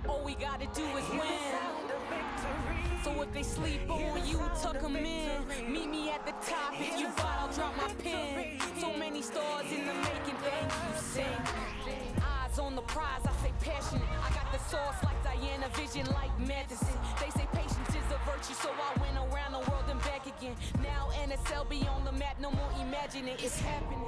All we gotta do is win. So if they sleep on you, tuck them in. Meet me at the top. If you bought, I'll drop my pen. So many stars in the making, thank you, sing. Eyes on the prize, I say passionate. I got the sauce like Diana, vision like Matheson. They say patience is a virtue, so I went around the world and back again. Now NSL be on the map, no more imagining, it's happening.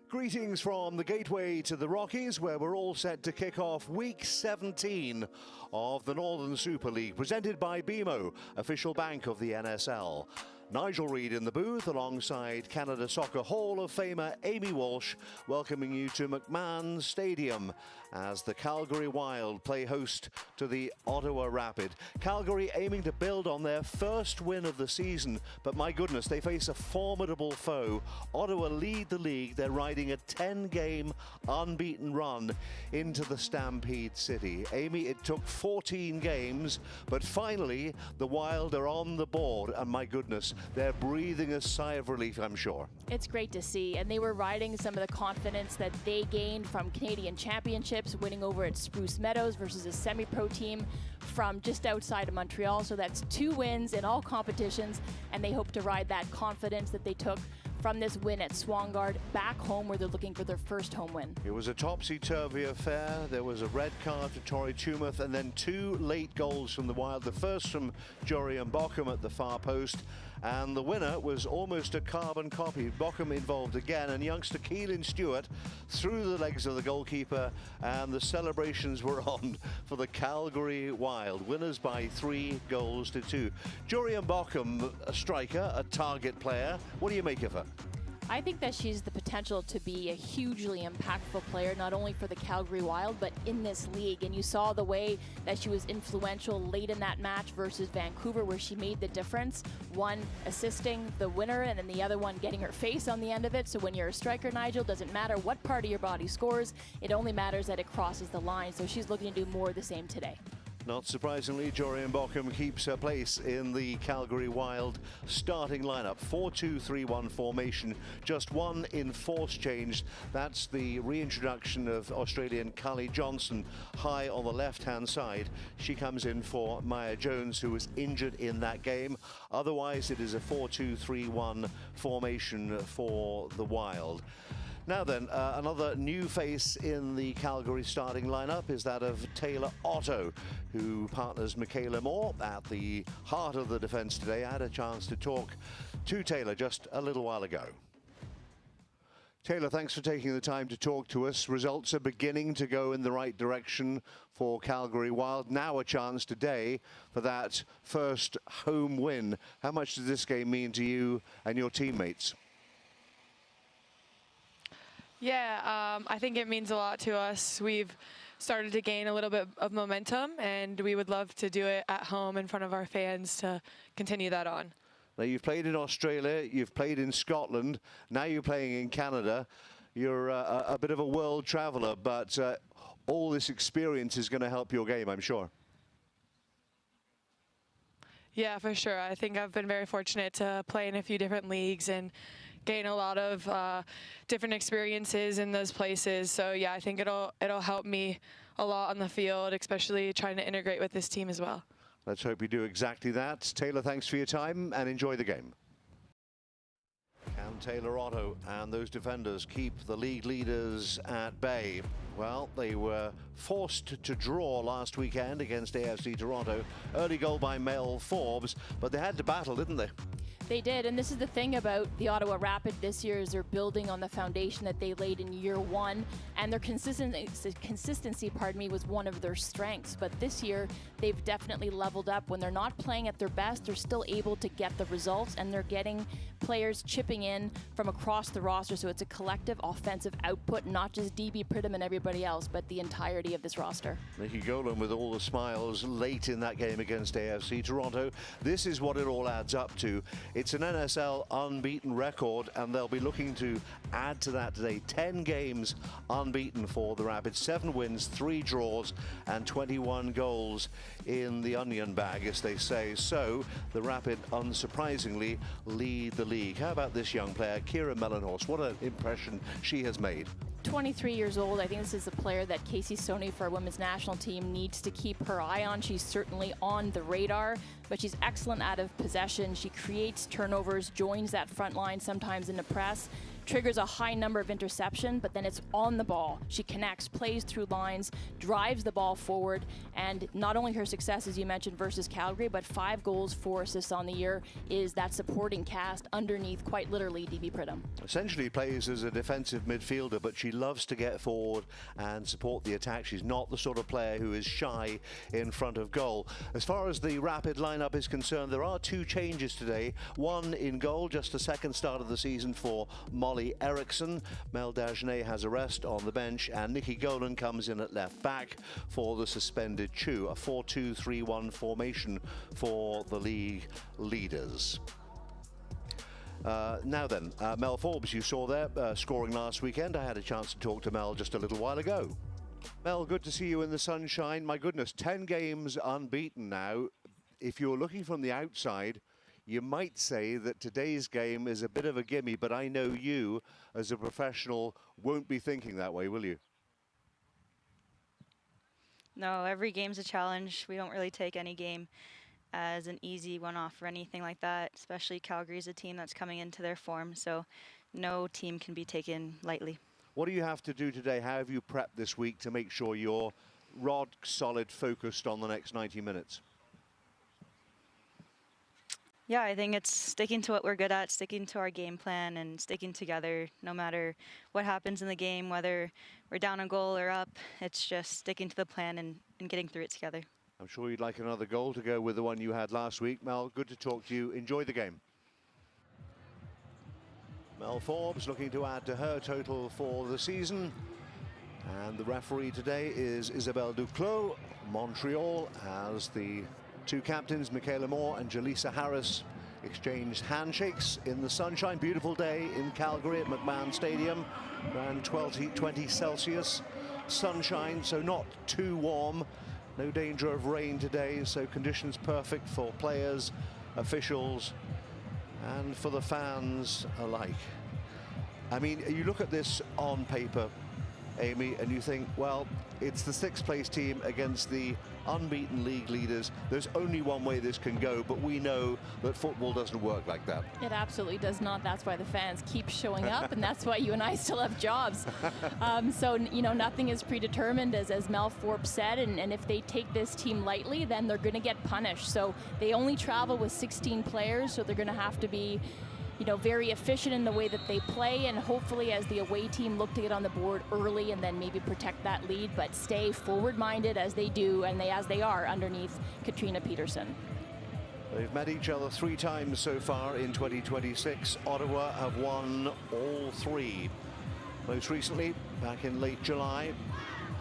Greetings from the gateway to the Rockies, where we're all set to kick off week 17 of the Northern Super League, presented by BMO, official bank of the NSL. Nigel Reid in the booth alongside Canada Soccer Hall of Famer Amy Walsh, welcoming you to McMahon Stadium as the Calgary Wild play host to the Ottawa Rapid. Calgary aiming to build on their first win of the season, but my goodness, they face a formidable foe. Ottawa lead the league. They're riding a 10-game unbeaten run into the Stampede City. Amy, it took 14 games, but finally the Wild are on the board, and my goodness, they're breathing a sigh of relief, I'm sure. It's great to see, and they were riding some of the confidence that they gained from Canadian Championships, winning over at Spruce Meadows versus a semi-pro team from just outside of Montreal. So that's 2 wins in all competitions, and they hope to ride that confidence that they took from this win at Swangard back home, where they're looking for their first home win. It was a topsy-turvy affair. There was a red card for Torrey Tumeth, and then 2 late goals from the Wild. The first from Jorian Bochum at the far post, and the winner was almost a carbon copy. Bochum involved again, and youngster Keelan Stewart through the legs of the goalkeeper, and the celebrations were on for the Calgary Wild, winners by 3 goals to 2. Jorian Bochum, a striker, a target player. What do you make of her? I think that she's the potential to be a hugely impactful player, not only for the Calgary Wild, but in this league. And you saw the way that she was influential late in that match versus Vancouver, where she made the difference. One assisting the winner, and then the other one getting her face on the end of it. So when you're a striker, Nigel, doesn't matter what part of your body scores. It only matters that it crosses the line. So she's looking to do more of the same today. Not surprisingly, Jorian Bochum keeps her place in the Calgary Wild starting lineup. 4-2-3-1 formation, just 1 enforced change. That's the reintroduction of Australian Kylie Johnson high on the left-hand side. She comes in for Maya Jones, who was injured in that game. Otherwise, it is a 4-2-3-1 formation for the Wild. Now then, another new face in the Calgary starting lineup is that of Taylor Otto, who partners Michaela Moore at the heart of the defence today. I had a chance to talk to Taylor just a little while ago. Taylor, thanks for taking the time to talk to us. Results are beginning to go in the right direction for Calgary Wild. Now a chance today for that first home win. How much does this game mean to you and your teammates? Yeah, I think it means a lot to us. We've started to gain a little bit of momentum, and we would love to do it at home in front of our fans to continue that on. Now, you've played in Australia, you've played in Scotland, now you're playing in Canada. You're a bit of a world traveller, but all this experience is going to help your game, I'm sure. Yeah, for sure. I think I've been very fortunate to play in a few different leagues and gain a lot of different experiences in those places. So yeah, I think it'll help me a lot on the field, especially trying to integrate with this team as well. Let's hope you do exactly that. Taylor, thanks for your time and enjoy the game. Can Taylor Otto and those defenders keep the league leaders at bay? Well, they were forced to draw last weekend against AFC Toronto. Early goal by Mel Forbes, but they had to battle, didn't they? They did, and this is the thing about the Ottawa Rapid this year, is they're building on the foundation that they laid in year 1, and their consistency, was one of their strengths. But this year, they've definitely leveled up. When they're not playing at their best, they're still able to get the results, and they're getting players chipping in from across the roster. So it's a collective offensive output, not just DB Pridham and everybody else, but the entirety of this roster. Nikki Golan with all the smiles late in that game against AFC Toronto. This is what it all adds up to. It's an NSL unbeaten record, and they'll be looking to add to that today. 10 games unbeaten for the Rapids, 7 wins, 3 draws, and 21 goals in the onion bag, as they say. So the Rapid, unsurprisingly, lead the league. How about this young player, Kira Mellenhorst? What an impression she has made. 23 years old. I think this is a player that Casey Stoney for our women's national team needs to keep her eye on. She's certainly on the radar, but she's excellent out of possession. She creates turnovers, joins that front line sometimes in the press, triggers a high number of interception, but then it's on the ball. She connects, plays through lines, drives the ball forward, and not only her success, as you mentioned, versus Calgary, but 5 goals, 4 assists on the year is that supporting cast underneath, quite literally, DB Pridham. Essentially plays as a defensive midfielder, but she loves to get forward and support the attack. She's not the sort of player who is shy in front of goal. As far as the Rapid lineup is concerned, there are 2 changes today. One in goal, just the second start of the season for Molly Eriksson. Mel Dagenet has a rest on the bench, and Nikki Golan comes in at left back for the suspended Chu. A 4-2-3-1 formation for the league leaders. Now then, Mel Forbes, you saw there scoring last weekend. I had a chance to talk to Mel just a little while ago. Mel, good to see you in the sunshine. My goodness, 10 games unbeaten now. If you're looking from the outside, you might say that today's game is a bit of a gimme, but I know you, as a professional, won't be thinking that way, will you? No, every game's a challenge. We don't really take any game as an easy one-off or anything like that, especially Calgary's a team that's coming into their form, so no team can be taken lightly. What do you have to do today? How have you prepped this week to make sure you're rock solid, focused on the next 90 minutes? Yeah, I think it's sticking to what we're good at, sticking to our game plan, and sticking together no matter what happens in the game, whether we're down a goal or up. It's just sticking to the plan and getting through it together. I'm sure you'd like another goal to go with the one you had last week. Mel, good to talk to you. Enjoy the game. Mel Forbes looking to add to her total for the season. And the referee today is Isabelle Duclos. Montreal has the 2 captains, Michaela Moore and Jaleesa Harris, exchanged handshakes in the sunshine. Beautiful day in Calgary at McMahon Stadium, around 20 Celsius. Sunshine, so not too warm. No danger of rain today, so conditions perfect for players, officials, and for the fans alike. I mean, you look at this on paper, Amy, and you think, well, it's the 6th place team against the unbeaten league leaders. There's only one way this can go, but we know that football doesn't work like that. It absolutely does not. That's why the fans keep showing up, and that's why you and I still have jobs. So, you know, nothing is predetermined, as Mel Forbes said, and if they take this team lightly, then they're going to get punished. So they only travel with 16 players, so they're going to have to be, you know, very efficient in the way that they play, and hopefully as the away team look to get on the board early and then maybe protect that lead, but stay forward-minded as they do and as they are underneath Katrina Peterson. They've met each other 3 times so far in 2026. Ottawa have won all 3. Most recently, back in late July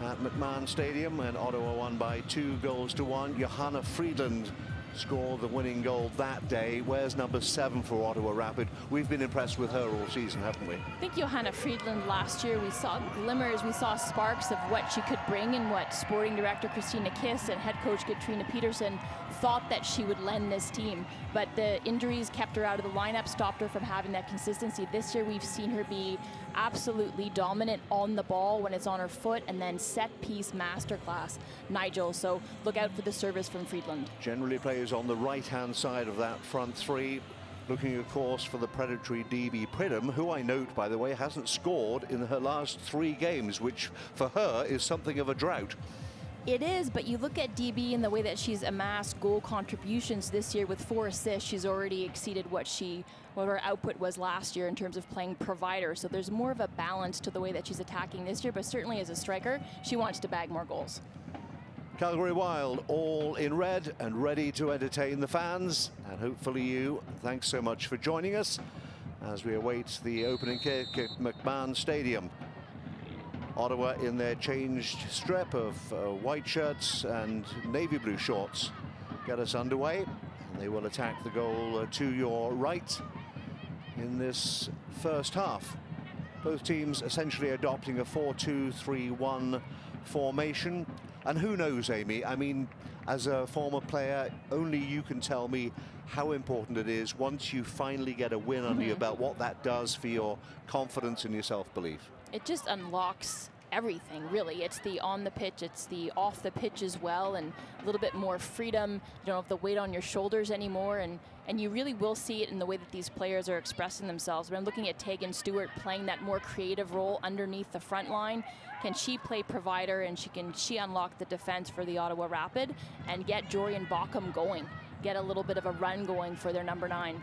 at McMahon Stadium, when Ottawa won by 2-1. Johanna Friedland scored the winning goal that day. Where's number 7 for Ottawa Rapid? We've been impressed with her all season, haven't we? I think Johanna Friedland last year, we saw glimmers, we saw sparks of what she could bring, and what sporting director Christina Kiss and head coach Katrina Peterson thought that she would lend this team. But the injuries kept her out of the lineup, stopped her from having that consistency. This year we've seen her be absolutely dominant on the ball when it's on her foot, and then set piece masterclass, Nigel. So look out for the service from Friedland. Generally plays on the right-hand side of that front 3. Looking, of course, for the predatory DB Pridham, who I note, by the way, hasn't scored in her last 3 games, which for her is something of a drought. It is, but you look at DB in the way that she's amassed goal contributions this year with 4 assists. She's already exceeded what her output was last year in terms of playing provider. So there's more of a balance to the way that she's attacking this year, but certainly as a striker, she wants to bag more goals. Calgary Wild all in red and ready to entertain the fans, and hopefully you. Thanks so much for joining us as we await the opening kick at McMahon Stadium. Ottawa in their changed strip of white shirts and navy blue shorts get us underway. They will attack the goal to your right in this first half. Both teams essentially adopting a 4-2-3-1 formation. And who knows, Amy? I mean, as a former player, only you can tell me how important it is once you finally get a win under your belt, what that does for your confidence and your self-belief. It just unlocks everything, really. It's the on the pitch, it's the off the pitch as well, and a little bit more freedom. You don't have the weight on your shoulders anymore, and you really will see it in the way that these players are expressing themselves. When I'm looking at Tegan Stewart playing that more creative role underneath the front line, can she play provider, and she unlock the defense for the Ottawa Rapid and get Jorian Bauckham going, get a little bit of a run going for their number 9.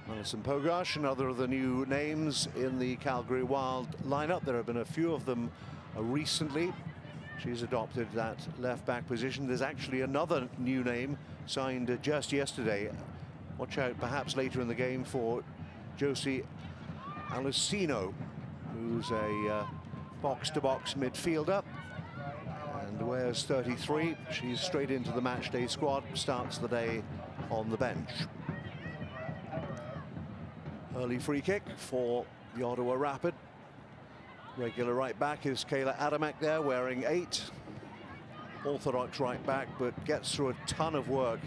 Alison Pogash, another of the new names in the Calgary Wild lineup. There have been a few of them recently. She's adopted that left back position. There's actually another new name signed just yesterday. Watch out perhaps later in the game for Josie Alusino, who's a box-to-box midfielder and wears 33. She's straight into the match day squad, starts the day on the bench. Early free kick for the Ottawa Rapid. Regular right back is Kayla Adamek there, wearing 8. Orthodox right back, but gets through a ton of work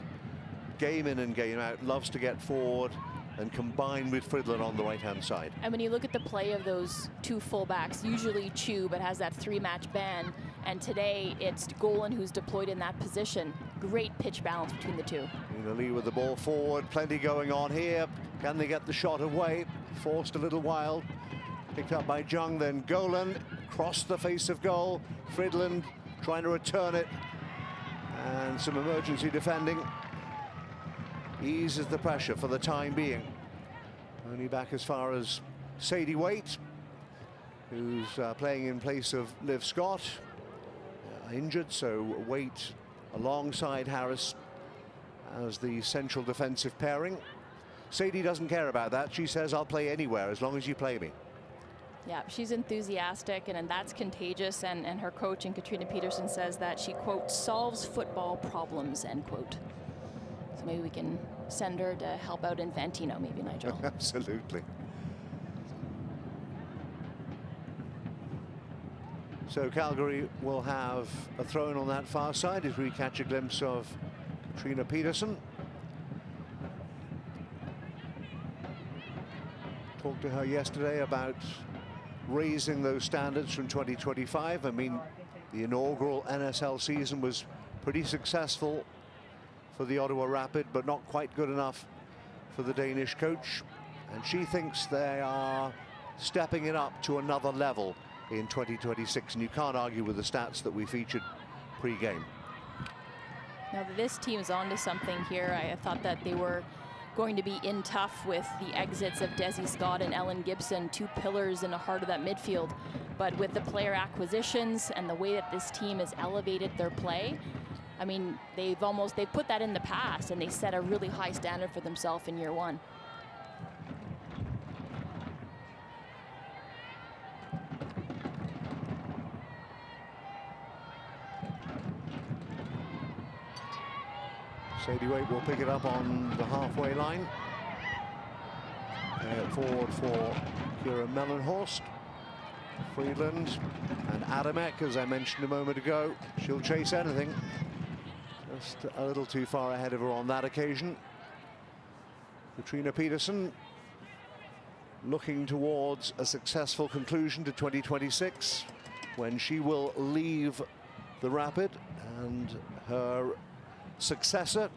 game in and game out, loves to get forward and combine with Fridlin on the right-hand side. And when you look at the play of those two fullbacks, usually Chu, but has that 3-match ban, and today it's Golan who's deployed in that position. Great pitch balance between the two. Nina Lee with the ball forward, plenty going on here. Can they get the shot away? Forced a little wild. Picked up by Jung, then Golan crossed the face of goal. Fridlin trying to return it, and some emergency defending eases the pressure for the time being. Only back as far as Sadie Waite, who's playing in place of Liv Scott, injured, so Waite alongside Harris as the central defensive pairing. Sadie doesn't care about that. She says, I'll play anywhere as long as you play me. Yeah, she's enthusiastic, and that's contagious, and her coach, and Katrina Peterson, says that she, quote, solves football problems, end quote. So maybe we can send her to help out Infantino, maybe, Nigel. Absolutely. So Calgary will have a throw in on that far side as we catch a glimpse of Katrina Peterson. Talked to her yesterday about raising those standards from 2025. I mean, the inaugural NSL season was pretty successful for the Ottawa Rapid, but not quite good enough for the Danish coach. And she thinks they are stepping it up to another level in 2026. And you can't argue with the stats that we featured pre-game. Now, this team is onto something here. I thought that they were going to be in tough with the exits of Desi Scott and Ellen Gibson, two pillars in the heart of that midfield. But with the player acquisitions and the way that this team has elevated their play, I mean, they've put that in the past, and they set a really high standard for themselves in year 1. Sadie Waite will pick it up on the halfway line. Forward for Kira Mellenhorst. Friedland and Adamek, as I mentioned a moment ago. She'll chase anything. Just a little too far ahead of her on that occasion. Katrina Peterson looking towards a successful conclusion to 2026, when she will leave the Rapid, and her successor,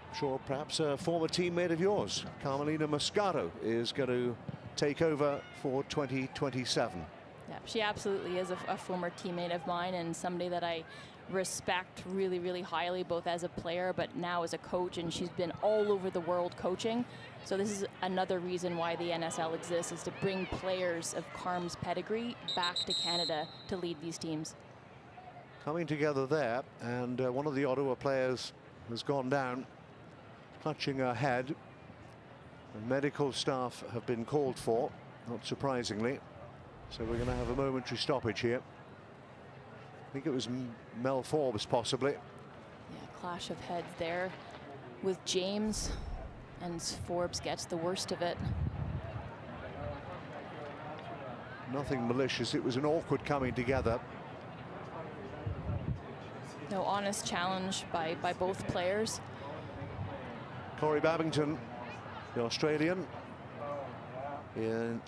I'm sure perhaps a former teammate of yours, Carmelina Moscato, is going to take over for 2027. Yeah, she absolutely is a former teammate of mine, and somebody that I respect really, really highly, both as a player but now as a coach, and she's been all over the world coaching. So this is another reason why the NSL exists, is to bring players of Carm's pedigree back to Canada to lead these teams. Coming together there, and one of the Ottawa players has gone down, clutching her head. And medical staff have been called for, not surprisingly. So we're going to have a momentary stoppage here. I think it was Mel Forbes, possibly. Yeah, clash of heads there. with James, and Forbes gets the worst of it. Nothing malicious. It was an awkward coming together. No honest challenge by both players. Corey Babington, the Australian,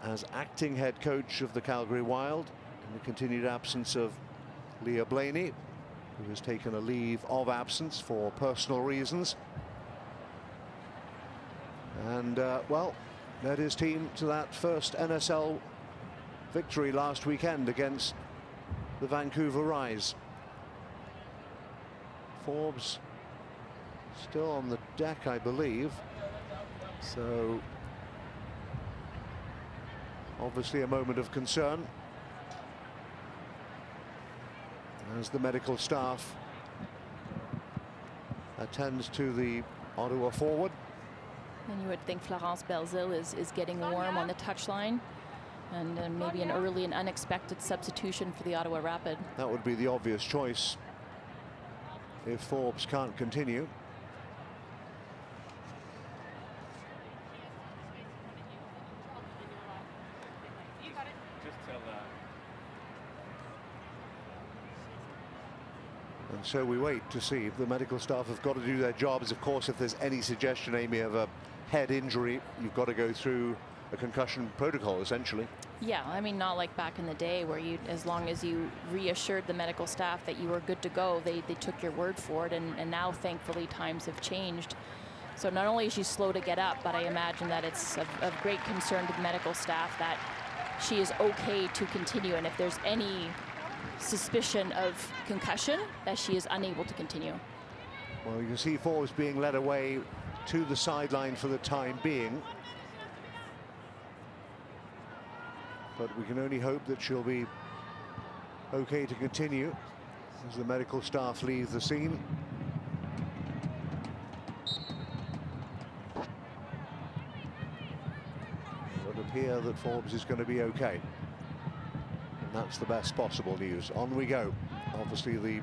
as acting head coach of the Calgary Wild, in the continued absence of Leah Blaney, who has taken a leave of absence for personal reasons. And, well, led his team to that first NSL victory last weekend against the Vancouver Rise. Forbes still on the deck, I believe. So obviously a moment of concern as the medical staff attends to the Ottawa forward. And you would think Florence Belzile is getting warm on the touchline, and maybe an early and unexpected substitution for the Ottawa Rapid. That would be the obvious choice if Forbes can't continue. And so we wait to see. The medical staff have got to do their jobs. Of course, if there's any suggestion, Amy, of a head injury, you've got to go through a concussion protocol, essentially. Yeah, I mean, not like back in the day where you, as long as you reassured the medical staff that you were good to go, they took your word for it. And now, thankfully, times have changed. So not only is she slow to get up, but I imagine that it's of great concern to the medical staff that she is okay to continue. And if there's any suspicion of concussion, that she is unable to continue. Well, you can see Forbes being led away to the sideline for the time being. But we can only hope that she'll be okay to continue as the medical staff leave the scene. It would appear that Forbes is going to be okay. And that's the best possible news. On we go. Obviously the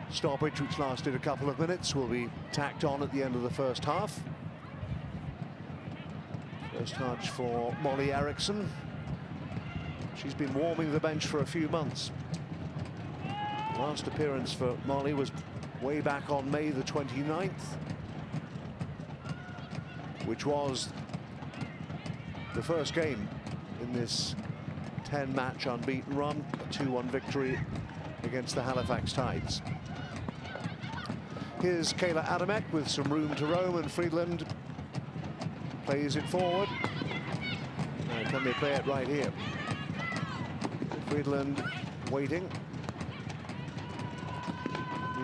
stoppage, which lasted a couple of minutes, will be tacked on at the end of the first half. First touch for Molly Eriksson. She's been warming the bench for a few months. Last appearance for Molly was way back on May the 29th, which was the first game in this 10-match unbeaten run, a 2-1 victory against the Halifax Tides. Here's Kayla Adamek with some room to roam, and Friedland plays it forward. Now, can they play it right here? Friedland waiting.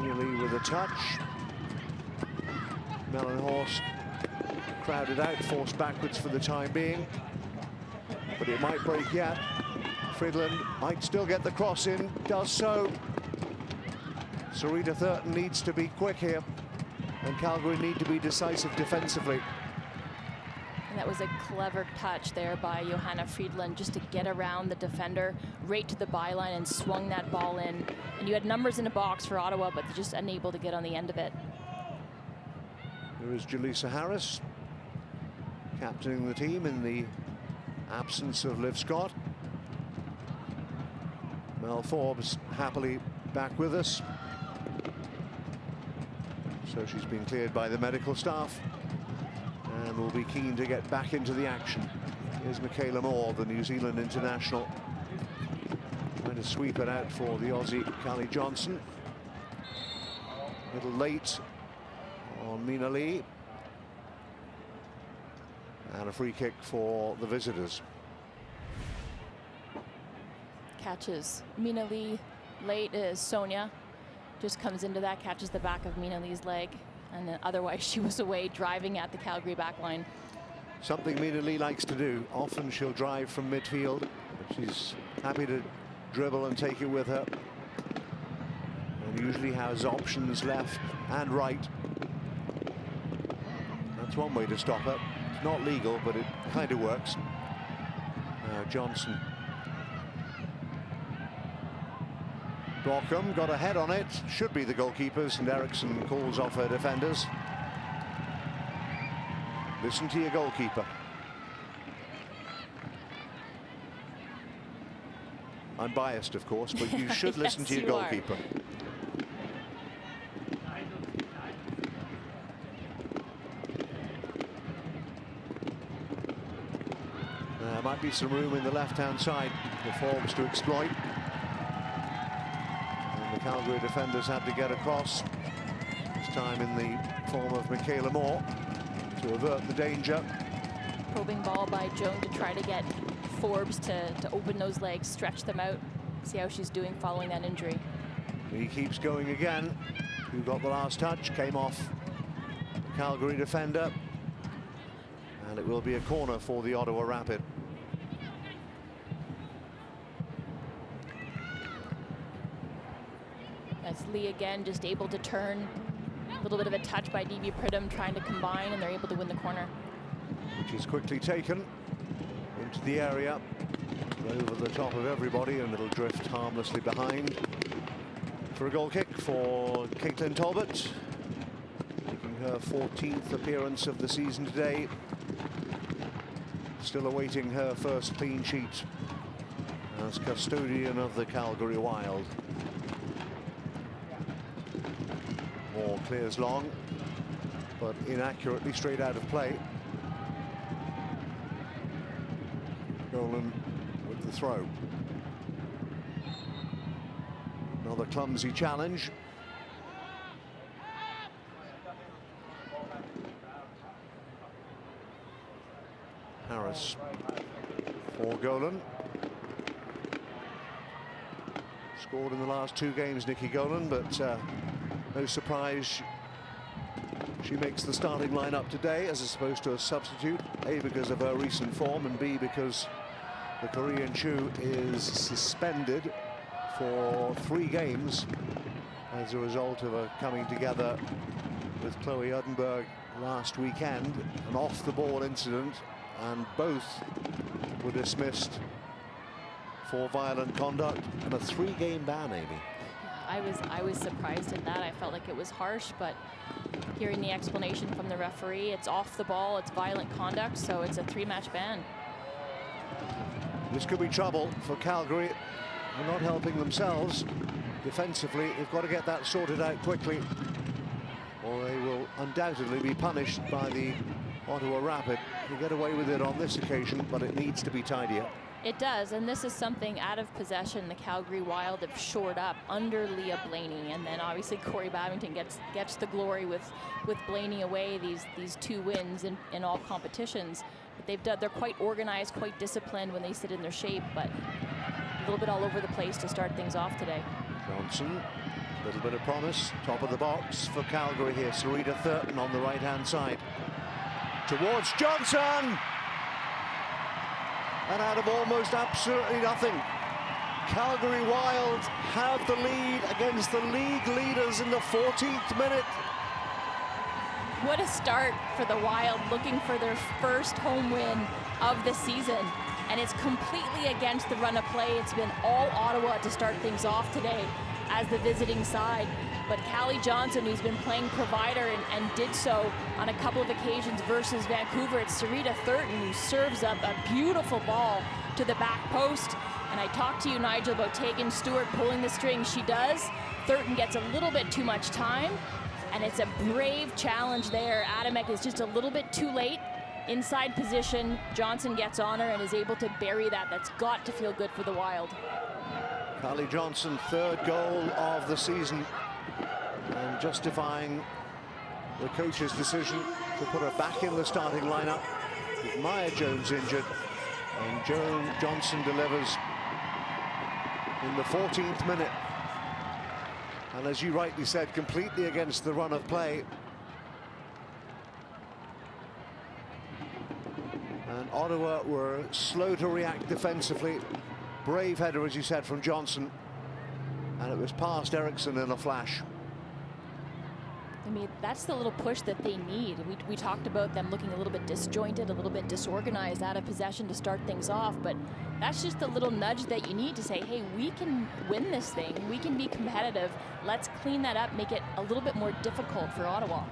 Nearly with a touch. Mellenhorst crowded out, forced backwards for the time being. But it might break yet. Friedland might still get the cross in, does so. Sarita Thurton needs to be quick here, and Calgary need to be decisive defensively. And that was a clever touch there by Johanna Friedland, just to get around the defender right to the byline and swung that ball in. And you had numbers in the box for Ottawa, but they're just unable to get on the end of it. There is Jaleesa Harris, captaining the team in the absence of Liv Scott. Mel Forbes happily back with us. So she's been cleared by the medical staff and will be keen to get back into the action. Here's Michaela Moore, the New Zealand international, trying to sweep it out for the Aussie Callie Johnson. A little late on Mina Lee. And a free kick for the visitors. Catches Mina Lee late is Sonia. Just comes into that, catches the back of Mina Lee's leg, and then otherwise she was away driving at the Calgary back line. Something Mina Lee likes to do. Often she'll drive from midfield, but she's happy to dribble and take it with her. And usually has options left and right. That's one way to stop her. It's not legal, but it kind of works. Johnson. Borkum got a head on it. Should be the goalkeepers, and Eriksson calls off her defenders. Listen to your goalkeeper. I'm biased, of course, but you should listen to your you are. goalkeeper. There might be some room in the left-hand side for Forbes to exploit. And the Calgary defenders had to get across, this time in the form of Michaela Moore, to avert the danger. Probing ball by Joan to try to get Forbes to open those legs, stretch them out, see how she's doing following that injury. He keeps going again. Who got the last touch? Came off the Calgary defender. And it will be a corner for the Ottawa Rapid. That's Lee again, just able to turn. A little bit of a touch by D.B. Pridham trying to combine, and they're able to win the corner. Which is quickly taken into the area, over the top of everybody, and it'll drift harmlessly behind. For a goal kick for Caitlin Talbot, making her 14th appearance of the season today. Still awaiting her first clean sheet as custodian of the Calgary Wild. Moore clears long, but inaccurately straight out of play. Golan with the throw. Another clumsy challenge. Harris for Golan. Scored in the last 2 games, Nikki Golan, but no surprise she makes the starting lineup today as opposed to a substitute, A, because of her recent form, and B, because the Korean Chu is suspended for 3 games as a result of a coming together with Chloe Uddenberg last weekend, an off-the-ball incident, and both were dismissed for violent conduct and a 3-game ban, Amy. I was surprised at that. I felt like it was harsh, but hearing the explanation from the referee, it's off the ball, it's violent conduct, so it's a 3-match ban. This could be trouble for Calgary. They're not helping themselves defensively. They've got to get that sorted out quickly, or they will undoubtedly be punished by the Ottawa Rapid. They get away with it on this occasion, but it needs to be tidier. It does, and this is something out of possession the Calgary Wild have shored up under Leah Blaney, and then obviously Corey Babington gets the glory with Blaney away these 2 wins in all competitions. But they're quite organized, quite disciplined when they sit in their shape, but a little bit all over the place to start things off today. Johnson, a little bit of promise, top of the box for Calgary here. Sarita Thurton on the right-hand side. Towards Johnson! And out of almost absolutely nothing, Calgary Wild have the lead against the league leaders in the 14th minute. What a start for the Wild, looking for their first home win of the season. And it's completely against the run of play. It's been all Ottawa to start things off today as the visiting side. But Callie Johnson, who's been playing provider and did so on a couple of occasions versus Vancouver, it's Sarita Thurton who serves up a beautiful ball to the back post. And I talked to you, Nigel, about Tegan Stewart pulling the strings. She does. Thurton gets a little bit too much time, and it's a brave challenge there. Adamek is just a little bit too late. Inside position, Johnson gets on her and is able to bury that. That's got to feel good for the Wild. Callie Johnson, 3rd goal of the season, and justifying the coach's decision to put her back in the starting lineup with Maya Jones injured, and Joan Johnson delivers in the 14th minute. And as you rightly said, completely against the run of play. And Ottawa were slow to react defensively. Brave header, as you said, from Johnson, and it was past Eriksson in a flash. I mean, that's the little push that they need. We talked about them looking a little bit disjointed, a little bit disorganized, out of possession to start things off, but that's just the little nudge that you need to say, hey, we can win this thing, we can be competitive, let's clean that up, make it a little bit more difficult for Ottawa.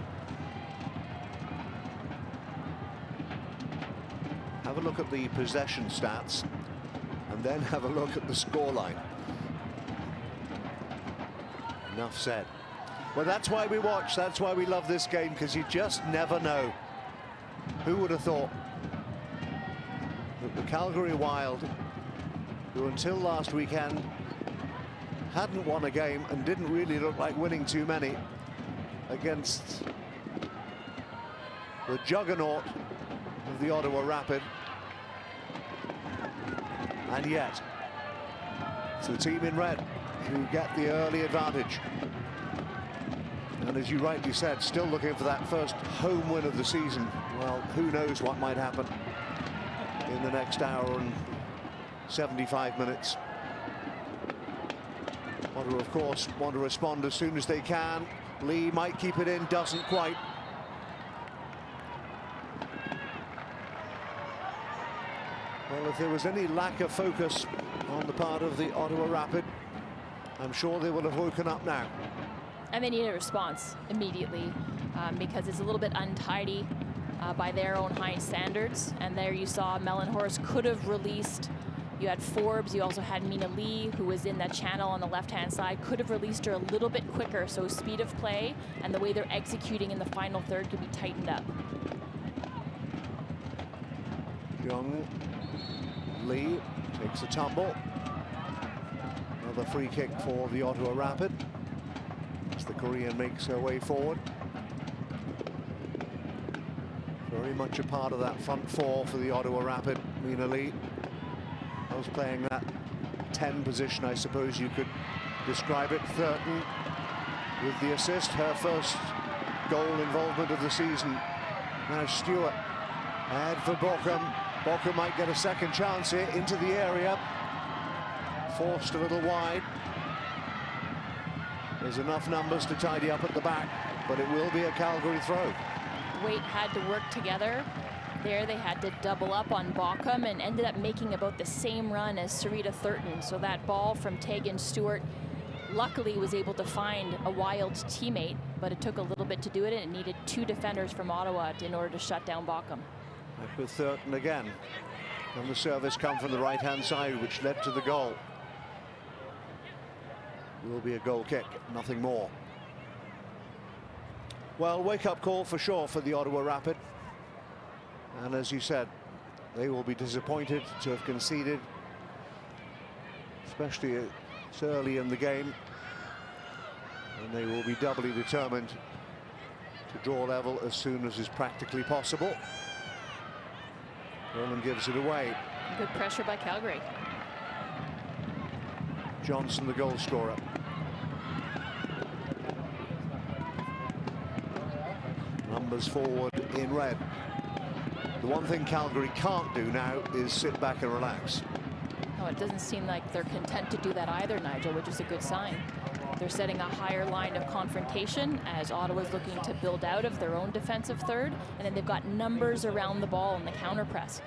look at the possession stats and then have a look at the scoreline. Enough said. Well, that's why we watch. That's why we love this game, because you just never know. Who would have thought that the Calgary Wild, who until last weekend hadn't won a game and didn't really look like winning too many, against the juggernaut of the Ottawa Rapid, and yet it's the team in red who get the early advantage. And as you rightly said, still looking for that first home win of the season. Well, who knows what might happen in the next hour and 75 minutes. Ottawa, of course, want to respond as soon as they can. Lee might keep it in, doesn't quite. Well, if there was any lack of focus on the part of the Ottawa Rapid, I'm sure they will have woken up now. And they need a response immediately, because it's a little bit untidy by their own high standards. And there you saw Mellenhorst could have released. You had Forbes, you also had Mina Lee, who was in that channel on the left-hand side, could have released her a little bit quicker, so speed of play and the way they're executing in the final third could be tightened up. Young Lee takes a tumble. Another free kick for the Ottawa Rapid as the Korean makes her way forward. Very much a part of that front four for the Ottawa Rapid, Mina Lee. I was playing that 10 position, I suppose you could describe it. Thurton with the assist, her first goal involvement of the season. Now Stewart, and for Bochum. Bochum might get a second chance here into the area. Forced a little wide. There's enough numbers to tidy up at the back, but it will be a Calgary throw. Waite had to work together. There they had to double up on Bochum and ended up making about the same run as Sarita Thurton. So that ball from Tegan Stewart luckily was able to find a Wild teammate, but it took a little bit to do it, and it needed two defenders from Ottawa in order to shut down Bochum. Back with Thurton again. And the service come from the right-hand side, which led to the goal. Will be a goal kick, nothing more. Well, wake-up call for sure for the Ottawa Rapid. And as you said, they will be disappointed to have conceded, especially so early in the game. And they will be doubly determined to draw level as soon as is practically possible. Roland gives it away. Good pressure by Calgary. Johnson, the goal scorer. Numbers forward in red. The one thing Calgary can't do now is sit back and relax. No, it doesn't seem like they're content to do that either, Nigel, which is a good sign. They're setting a higher line of confrontation as Ottawa's looking to build out of their own defensive third, and then they've got numbers around the ball in the counter press.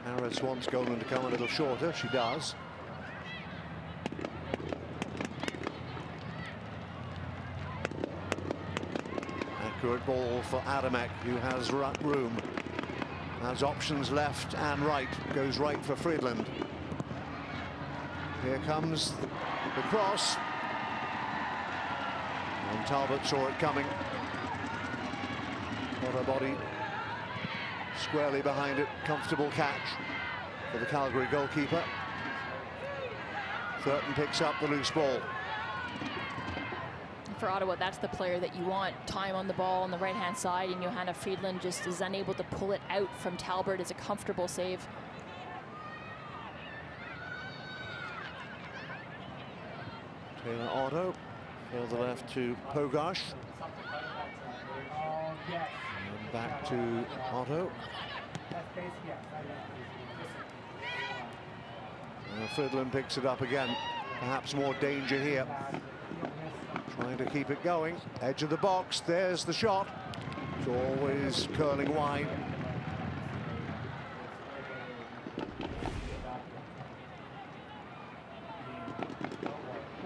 Harris wants Golan to come a little shorter. She does. Accurate ball for Adamek, who has room. Has options left and right. Goes right for Friedland. Here comes the cross. And Talbot saw it coming. Got her body squarely behind it. Comfortable catch for the Calgary goalkeeper. Thurton picks up the loose ball. For Ottawa, that's the player that you want. Time on the ball on the right-hand side, and Johanna Friedland just is unable to pull it out from Talbot. It's a comfortable save. Taylor Otto, further left to Pogash. And back to Otto. Friedland picks it up again. Perhaps more danger here. Trying to keep it going. Edge of the box. There's the shot. It's always curling wide.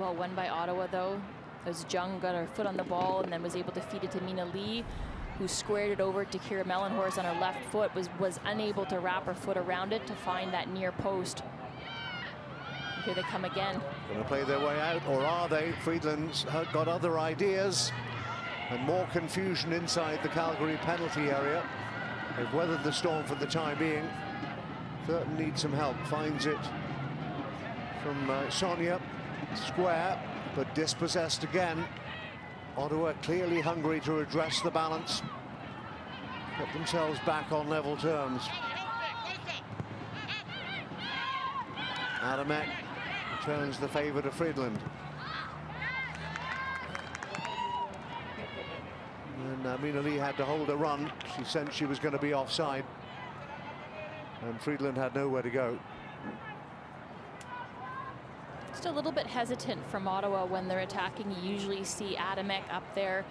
well won by Ottawa, though, as Jung got her foot on the ball and then was able to feed it to Mina Lee, who squared it over to Kira Mellenhorst on her left foot, was unable to wrap her foot around it to find that near post. Here they come again. Going to play their way out, or are they? Friedland's got other ideas, and more confusion inside the Calgary penalty area. They've weathered the storm for the time being. Thurton needs some help, finds it from Sonia, square, but dispossessed again. Ottawa clearly hungry to redress the balance, get themselves back on level terms. Adamek turns the favour to Friedland. And Mina Lee had to hold a run. She sensed she was going to be offside, and Friedland had nowhere to go. Just a little bit hesitant from Ottawa when they're attacking. You usually see Adamek up there.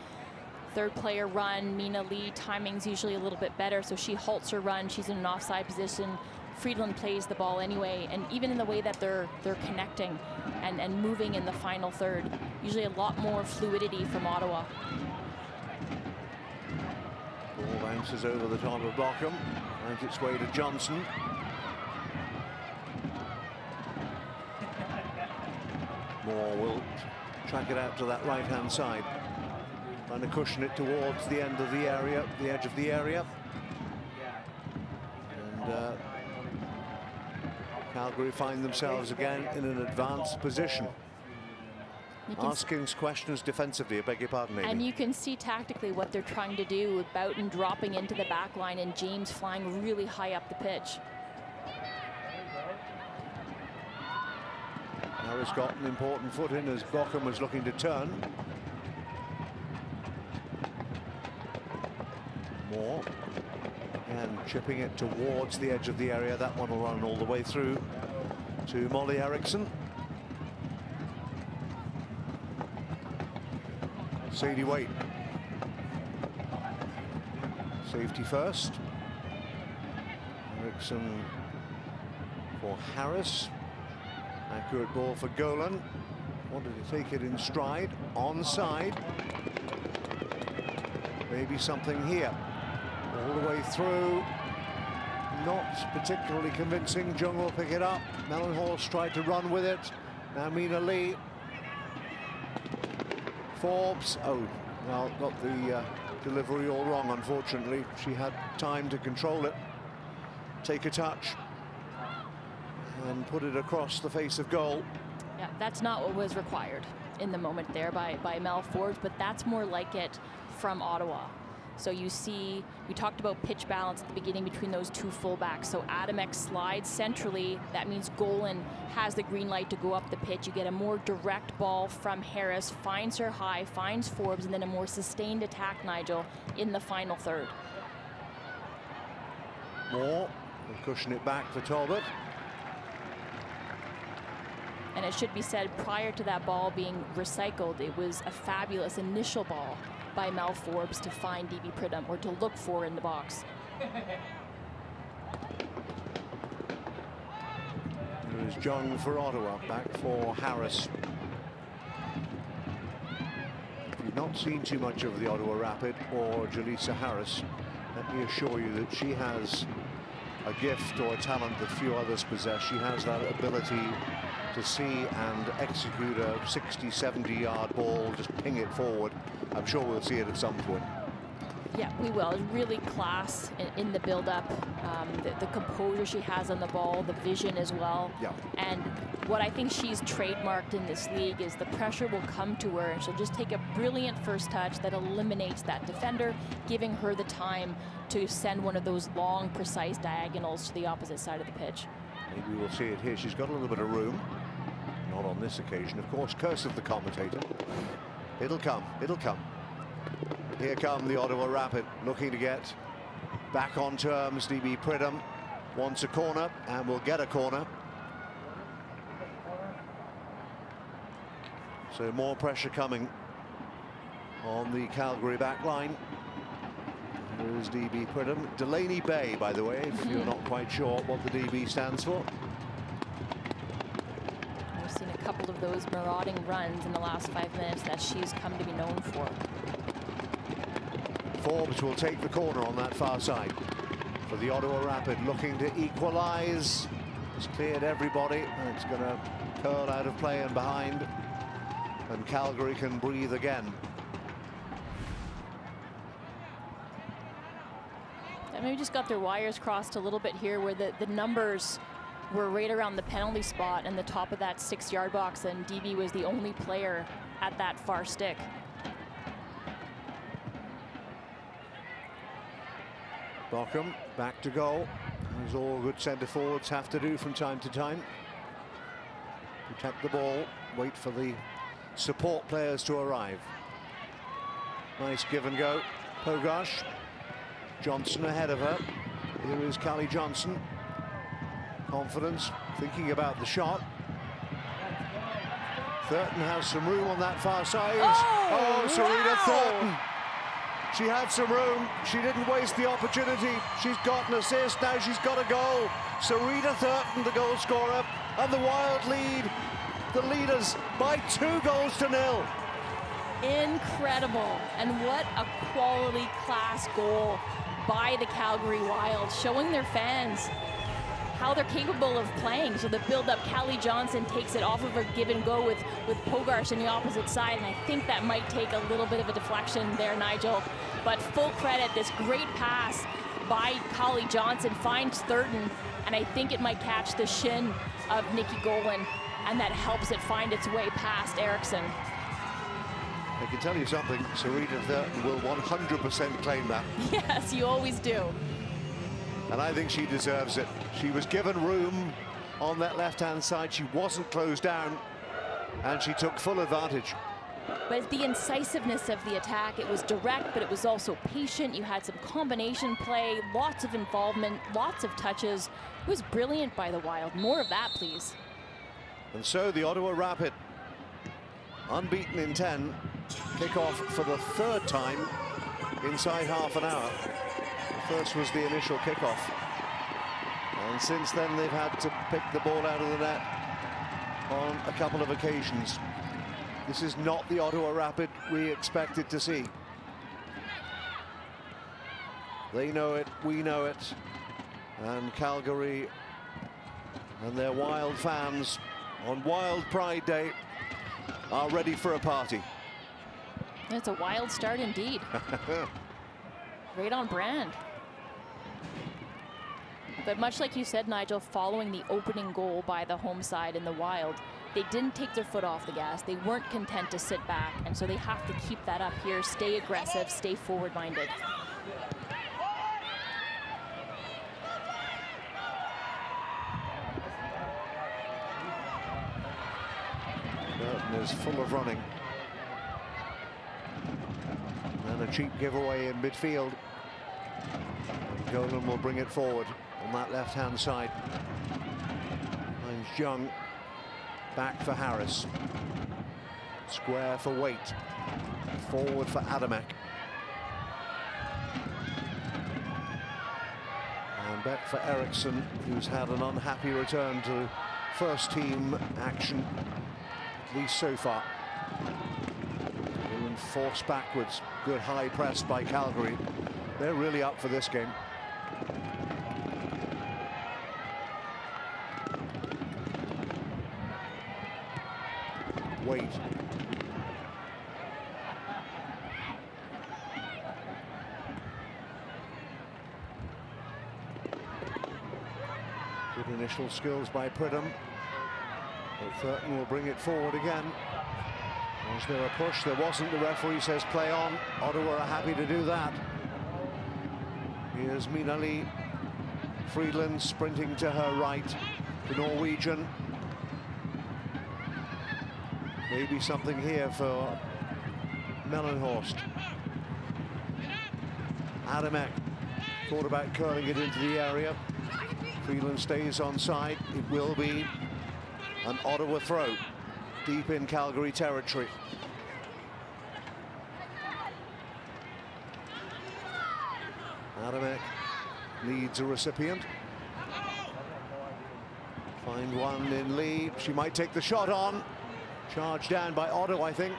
Third player run, Mina Lee, timing's usually a little bit better, so she halts her run. She's in an offside position. Friedland plays the ball anyway, and even in the way that they're connecting and moving in the final third, usually a lot more fluidity from Ottawa. Ball bounces over the top of Blockham, finds its way to Johnson. Moore will track it out to that right-hand side, trying to cushion it towards the end of the area, the edge of the area. And Calgary find themselves again in an advanced position. Asking questions defensively, I beg your pardon, Amy. And you can see tactically what they're trying to do with Boughton dropping into the back line and James flying really high up the pitch. Harris got an important foot in as Blockham was looking to turn. Moore, and chipping it towards the edge of the area. That one will run all the way through to Molly Eriksson. Sadie Waite. Safety first. Eriksson for Harris. Accurate ball for Golan. Wanted to take it in stride. Onside. Maybe something here. All the way through. Not particularly convincing. Jung will pick it up. Mellenhorst tried to run with it. Now Mina Lee. Forbes. Oh, well, got the delivery all wrong, unfortunately. She had time to control it. Take a touch. And put it across the face of goal. Yeah, that's not what was required in the moment there by Mel Forbes, but that's more like it from Ottawa. So you see, we talked about pitch balance at the beginning between those two fullbacks. So Adamek slides centrally. That means Golan has the green light to go up the pitch. You get a more direct ball from Harris, finds her high, finds Forbes, and then a more sustained attack, Nigel, in the final third. Moore will cushion it back for Talbot. And it should be said, prior to that ball being recycled, it was a fabulous initial ball by Mel Forbes to find D.B. Pridham, or to look for in the box. There's Jung for Ottawa, back for Harris. If you've not seen too much of the Ottawa Rapid or Jaleesa Harris, let me assure you that she has a gift or a talent that few others possess. She has that ability to see and execute a 60-70 yard ball, just ping it forward. I'm sure we'll see it at some point. Yeah, we will. It's really class in the build-up. The composure she has on the ball, the vision as well. Yeah. And what I think she's trademarked in this league is the pressure will come to her, and she'll just take a brilliant first touch that eliminates that defender, giving her the time to send one of those long, precise diagonals to the opposite side of the pitch. Maybe we'll see it here. She's got a little bit of room. Not on this occasion, of course. Curse of the commentator. It'll come. It'll come. Here come the Ottawa Rapid, looking to get back on terms. D.B. Pridham wants a corner and will get a corner. So more pressure coming on the Calgary back line. Here is D.B. Pridham. Delaney Bay, by the way, if you're not quite sure what the D.B. stands for. couple of those marauding runs in the last 5 minutes that she's come to be known for. Forbes will take the corner on that far side for the Ottawa Rapid, looking to equalize. It's cleared everybody, and it's going to curl out of play and behind, and Calgary can breathe again. They maybe just got their wires crossed a little bit here, where the numbers were right around the penalty spot and the top of that 6-yard box, and DB was the only player at that far stick. Bockham back to goal, as all good centre forwards have to do from time to time. Protect the ball, wait for the support players to arrive. Nice give and go. Pogash, Johnson ahead of her. Here is Callie Johnson. Confidence, thinking about the shot. Thurton has some room on that far side. Oh, Sarita Thurton. She had some room. She didn't waste the opportunity. She's got an assist. Now she's got a goal. Sarita Thurton, the goal scorer, and the Wild lead. The leaders by 2-0. Incredible. And what a quality class goal by the Calgary Wild, showing their fans how they're capable of playing. So the build-up, Callie Johnson takes it off of a give and go with Pogarsh on the opposite side, and I think that might take a little bit of a deflection there, Nigel. But full credit, this great pass by Callie Johnson finds Thurton, and I think it might catch the shin of Nikki Golan, and that helps it find its way past Eriksson. I can tell you something, Sarita Thurton will 100% claim that. Yes, you always do. And I think she deserves it. She was given room on that left-hand side. She wasn't closed down, and she took full advantage. But the incisiveness of the attack, it was direct, but it was also patient. You had some combination play, lots of involvement, lots of touches. It was brilliant by the Wild. More of that, please. And so the Ottawa Rapid, unbeaten in 10, kick off for the 3rd time inside half an hour. First was the initial kickoff, and since then they've had to pick the ball out of the net on a couple of occasions. This is not the Ottawa Rapid we expected to see. They know it, we know it, and Calgary and their Wild fans on Wild Pride Day are ready for a party. It's a wild start indeed. Right on brand. But much like you said, Nigel, following the opening goal by the home side in the Wild, they didn't take their foot off the gas. They weren't content to sit back, and so they have to keep that up here, stay aggressive, stay forward-minded. Burton is full of running. And a cheap giveaway in midfield. Golan will bring it forward on that left-hand side. Finds Young. Back for Harris. Square for Waite. Forward for Adamek. And back for Eriksson, who's had an unhappy return to first team action, at least so far. And forced backwards. Good high press by Calgary. They're really up for this game. Waite. Good initial skills by Pridham. But Thurton will bring it forward again. Was there a push? There wasn't. The referee says play on. Ottawa are happy to do that. Here's Mina Lee. Friedland sprinting to her right. The Norwegian. Maybe something here for Mellenhorst. Adamek thought about curling it into the area. Friedland stays on side. It will be an Ottawa throw deep in Calgary territory. Adamek leads a recipient. Find one in Lee. She might take the shot on. Charged down by Ottawa, I think.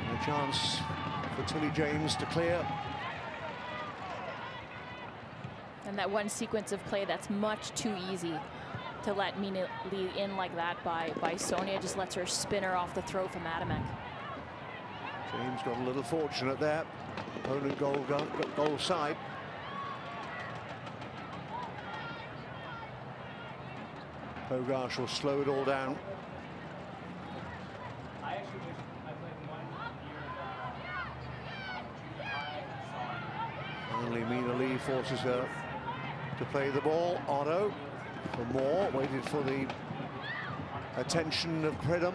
And a chance for Tilly James to clear. And that one sequence of play that's much too easy to let Mina Lee in like that by Sonia, just lets her spin her off the throw from Adamek. James got a little fortunate there. Opponent goal side. Hogarth will slow it all down. Finally, Mina Lee forces her to play the ball. Otto for more, waited for the attention of Pridham.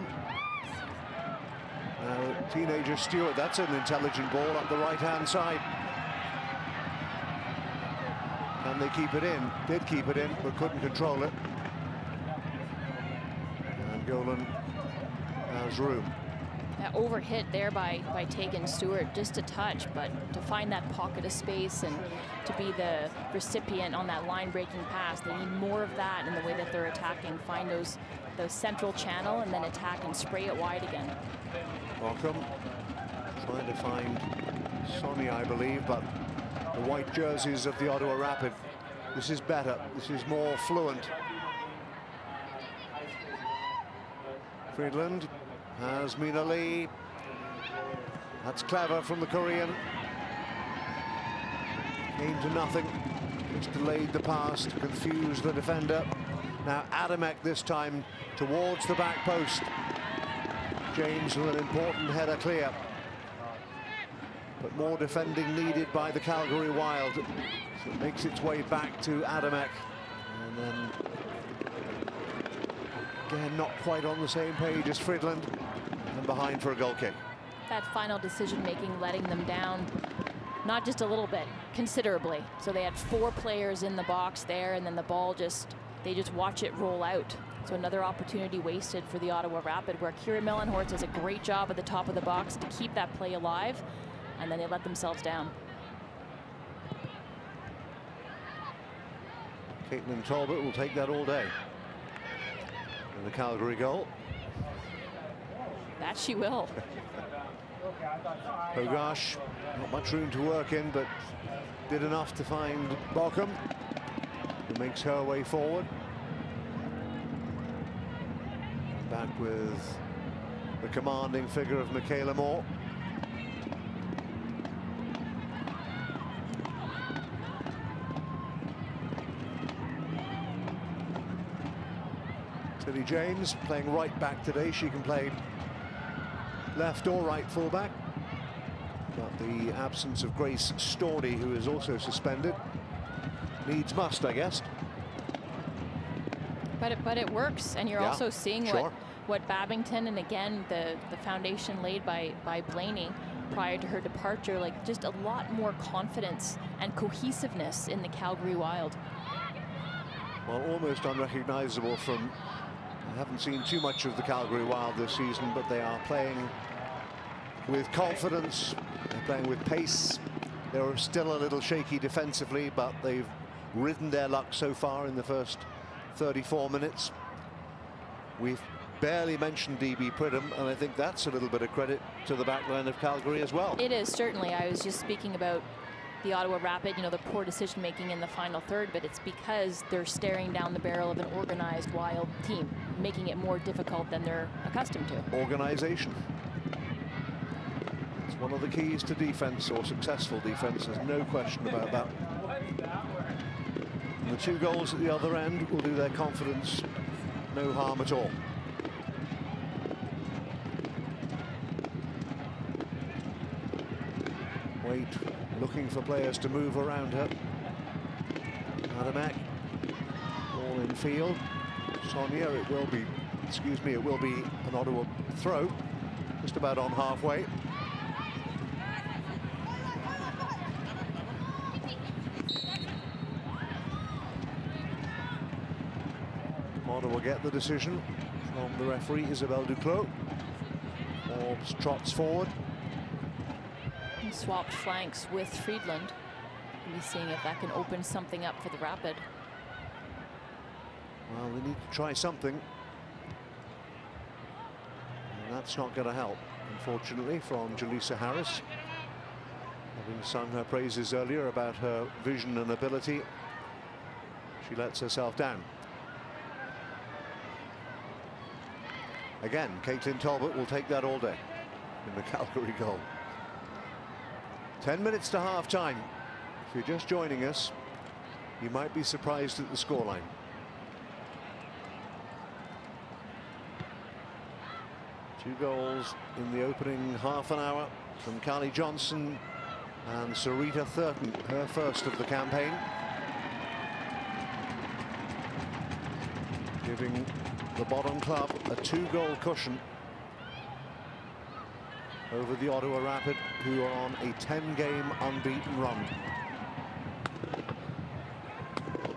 Now, teenager Stewart, that's an intelligent ball up the right-hand side. Can they keep it in? Did keep it in, but couldn't control it. And Golan has room. That overhit there by Tegan Stewart, just a touch, but to find that pocket of space and to be the recipient on that line-breaking pass, they need more of that in the way that they're attacking. Find those central channel and then attack and spray it wide again. Welcome. Trying to find Sonia, I believe, but the white jerseys of the Ottawa Rapid. This is better. This is more fluent. Friedland has Mina Lee. That's clever from the Korean. Came to nothing. Just delayed the pass to confuse the defender. Now Adamek this time towards the back post. James with an important header clear. But more defending needed by the Calgary Wild. So it makes its way back to Adamek. And then again, not quite on the same page as Friedland. And behind for a goal kick. That final decision-making letting them down, not just a little bit, considerably. So they had 4 players in the box there, and then the ball they just watch it roll out. So another opportunity wasted for the Ottawa Rapid, where Kira Mellenhorst does a great job at the top of the box to keep that play alive, and then they let themselves down. Caitlin Talbot will take that all day. And the Calgary goal. That she will. Hogarth, not much room to work in, but did enough to find Bochum, who makes her way forward. Back with the commanding figure of Michaela Moore. Tilly James playing right back today. She can play left or right fullback. But the absence of Grace Stordy, who is also suspended, needs must, I guess. But it works, and you're also seeing what Babington, and again the foundation laid by Blaney prior to her departure, like just a lot more confidence and cohesiveness in the Calgary Wild. Well, almost unrecognizable from, I haven't seen too much of the Calgary Wild this season, but they are playing with confidence, they're playing with pace. They're still a little shaky defensively, but they've ridden their luck so far in the first 34 minutes. We've barely mentioned DB Pridham, and I think that's a little bit of credit to the back line of Calgary as well. It is, certainly. I was just speaking about the Ottawa Rapid, the poor decision making in the final third, but it's because they're staring down the barrel of an organized Wild team, making it more difficult than they're accustomed to. Organization. It's one of the keys to defense, or successful defense. There's no question about that. And the 2 goals at the other end will do their confidence no harm at all. Wait, looking for players to move around her. Adamek, ball in field. Sonia, it will be an Ottawa throw, just about on halfway. Ottawa get the decision from the referee, Isabelle Duclos. Forbes trots forward. He swapped flanks with Friedland. We'll be seeing if that can open something up for the Rapid. Well, they need to try something. that's not going to help, unfortunately, from Jaleesa Harris. Having sung her praises earlier about her vision and ability, she lets herself down. Again, Caitlin Talbot will take that all day in the Calgary goal. 10 minutes to half-time. If you're just joining us, you might be surprised at the scoreline. Two goals in the opening half an hour from Callie Johnson and Sarita Thurton, her first of the campaign, giving the bottom club a 2-goal cushion over the Ottawa Rapid, who are on a 10-game unbeaten run.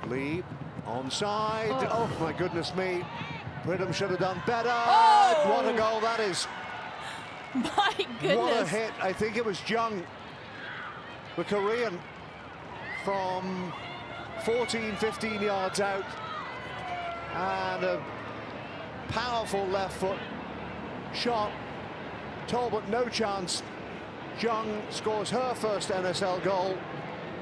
Lee onside. Oh my goodness me. Pridham should have done better. Oh! What a goal that is. My goodness. What a hit. I think it was Jung, the Korean, from 14, 15 yards out. And a powerful left foot shot. Talbot no chance. Jung scores her first NSL goal,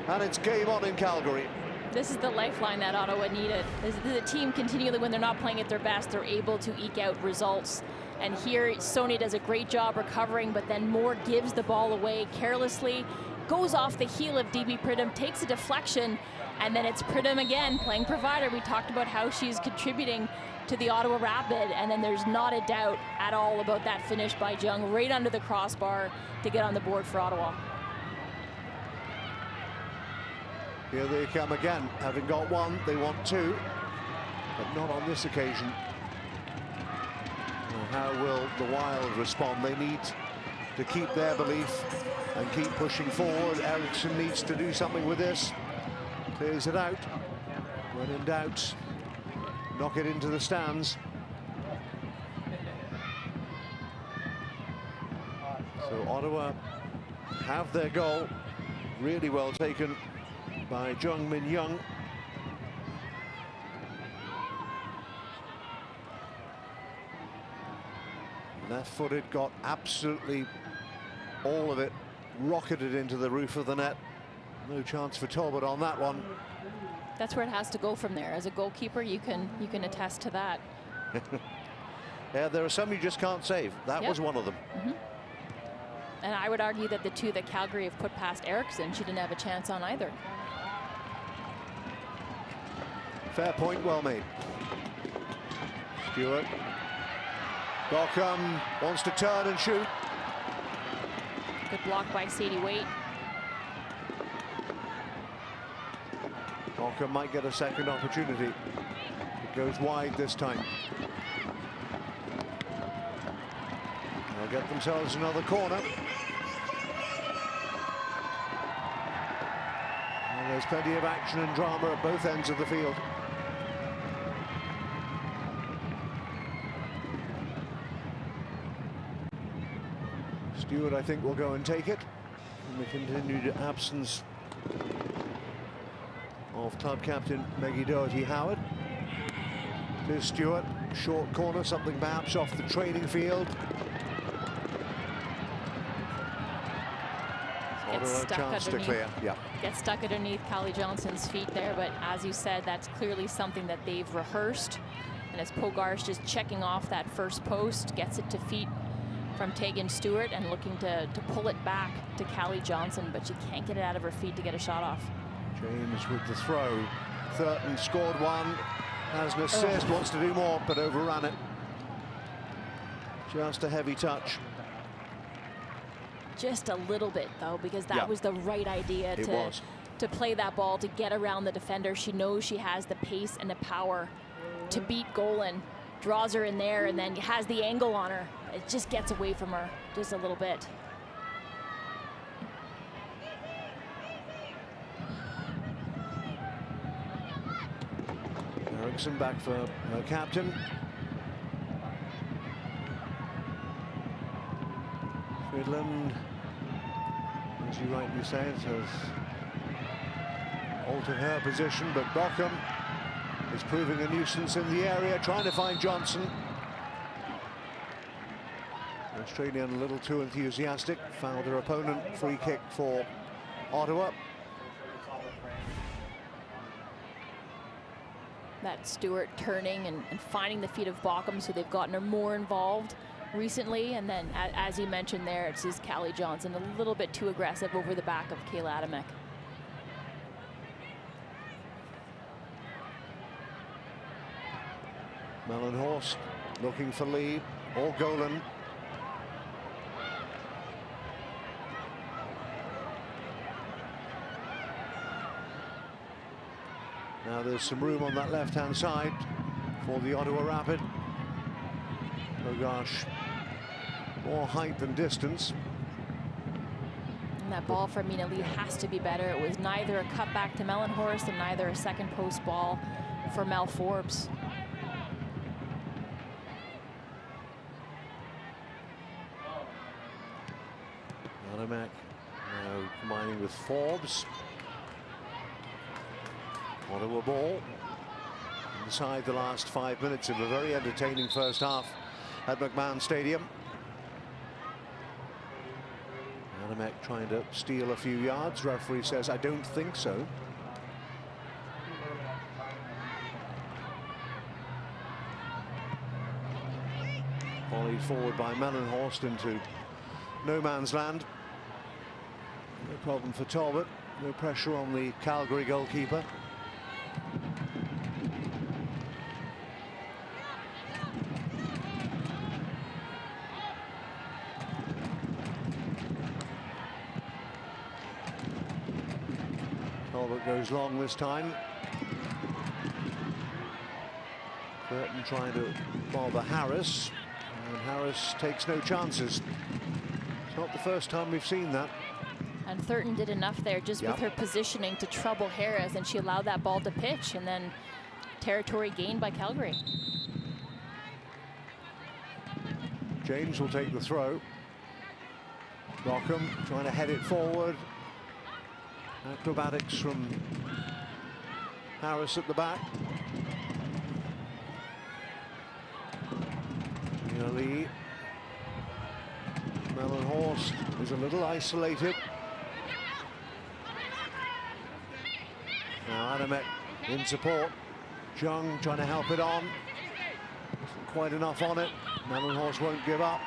and it's game on in Calgary. This is the lifeline that Ottawa needed. The team continually, when they're not playing at their best, they're able to eke out results. And here, Sonia does a great job recovering, but then Moore gives the ball away carelessly, goes off the heel of DB Pridham, takes a deflection, and then it's Pridham again playing provider. We talked about how she's contributing to the Ottawa Rapid, and then there's not a doubt at all about that finish by Jung right under the crossbar to get on the board for Ottawa. Here they come again. Having got one, they want two, but not on this occasion. Well, how will the Wild respond? They need to keep their belief and keep pushing forward. Eriksson needs to do something with this. Clears it out. When in doubt, knock it into the stands. So Ottawa have their goal. Really well taken by Jung Min Young. Left-footed, got absolutely all of it rocketed into the roof of the net. No chance for Talbot on that one. That's where it has to go from there. As a goalkeeper, you can attest to that. Yeah, there are some you just can't save. That was one of them. And I would argue that the two that Calgary have put past Eriksson, she didn't have a chance on either. Fair point, well made. Stewart. Dockham wants to turn and shoot. Good block by Sadie Waite. Dockham might get a second opportunity. It goes wide this time. They'll get themselves another corner. And there's plenty of action and drama at both ends of the field. Stewart, I think, will go and take it in the continued absence of club captain Maggie Doherty-Howard. Here's Stewart, short corner, something perhaps off the training field. Gets stuck chance to underneath. clear. Yeah. Gets stuck underneath Callie Johnson's feet there, but as you said, that's clearly something that they've rehearsed. And as Pogar's just checking off that first post, gets it to feet from Tegan Stewart and looking to pull it back to Callie Johnson, but she can't get it out of her feet to get a shot off. James with the throw. Thurton scored one, has an assist, wants to do more, but overran it. Just a heavy touch. Just a little bit, though, because that was the right idea to play that ball, to get around the defender. She knows she has the pace and the power to beat Golan. Draws her in there and then has the angle on her. It just gets away from her just a little bit. Eriksson back for her captain. Fridland, as you rightly say, it has altered her position, but Dockham is proving a nuisance in the area, trying to find Johnson. Australian a little too enthusiastic, fouled her opponent. Free kick for Ottawa. That Stewart turning and finding the feet of Bockham, so they've gotten her more involved recently. And then, as you mentioned there, it's just Callie Johnson a little bit too aggressive over the back of Kayla Adamek. Mellenhorst looking for Lee or Golan. Now there's some room on that left-hand side for the Ottawa Rapid. Oh gosh, more height than distance. And that ball for Mina Lee has to be better. It was neither a cutback to Mellenhorst and neither a second post ball for Mel Forbes. Adamek now combining with Forbes. Ottawa ball inside the last 5 minutes of a very entertaining first half at McMahon Stadium. Adamek trying to steal a few yards. Referee says, I don't think so. Volleyed forward by Mellenhorst into no man's land. No problem for Talbot. No pressure on the Calgary goalkeeper. Talbot goes long this time. Burton trying to bother Harris, and Harris takes no chances. It's not the first time we've seen that. And Thurton did enough there just with her positioning to trouble Harris, and she allowed that ball to pitch, and then territory gained by Calgary. James will take the throw. Bockham trying to head it forward. Acrobatics from Harris at the back. Lee. Mellenhorst is a little isolated. Now Adamek in support. Jung trying to help it on. Wasn't quite enough on it. Mellenhorst won't give up.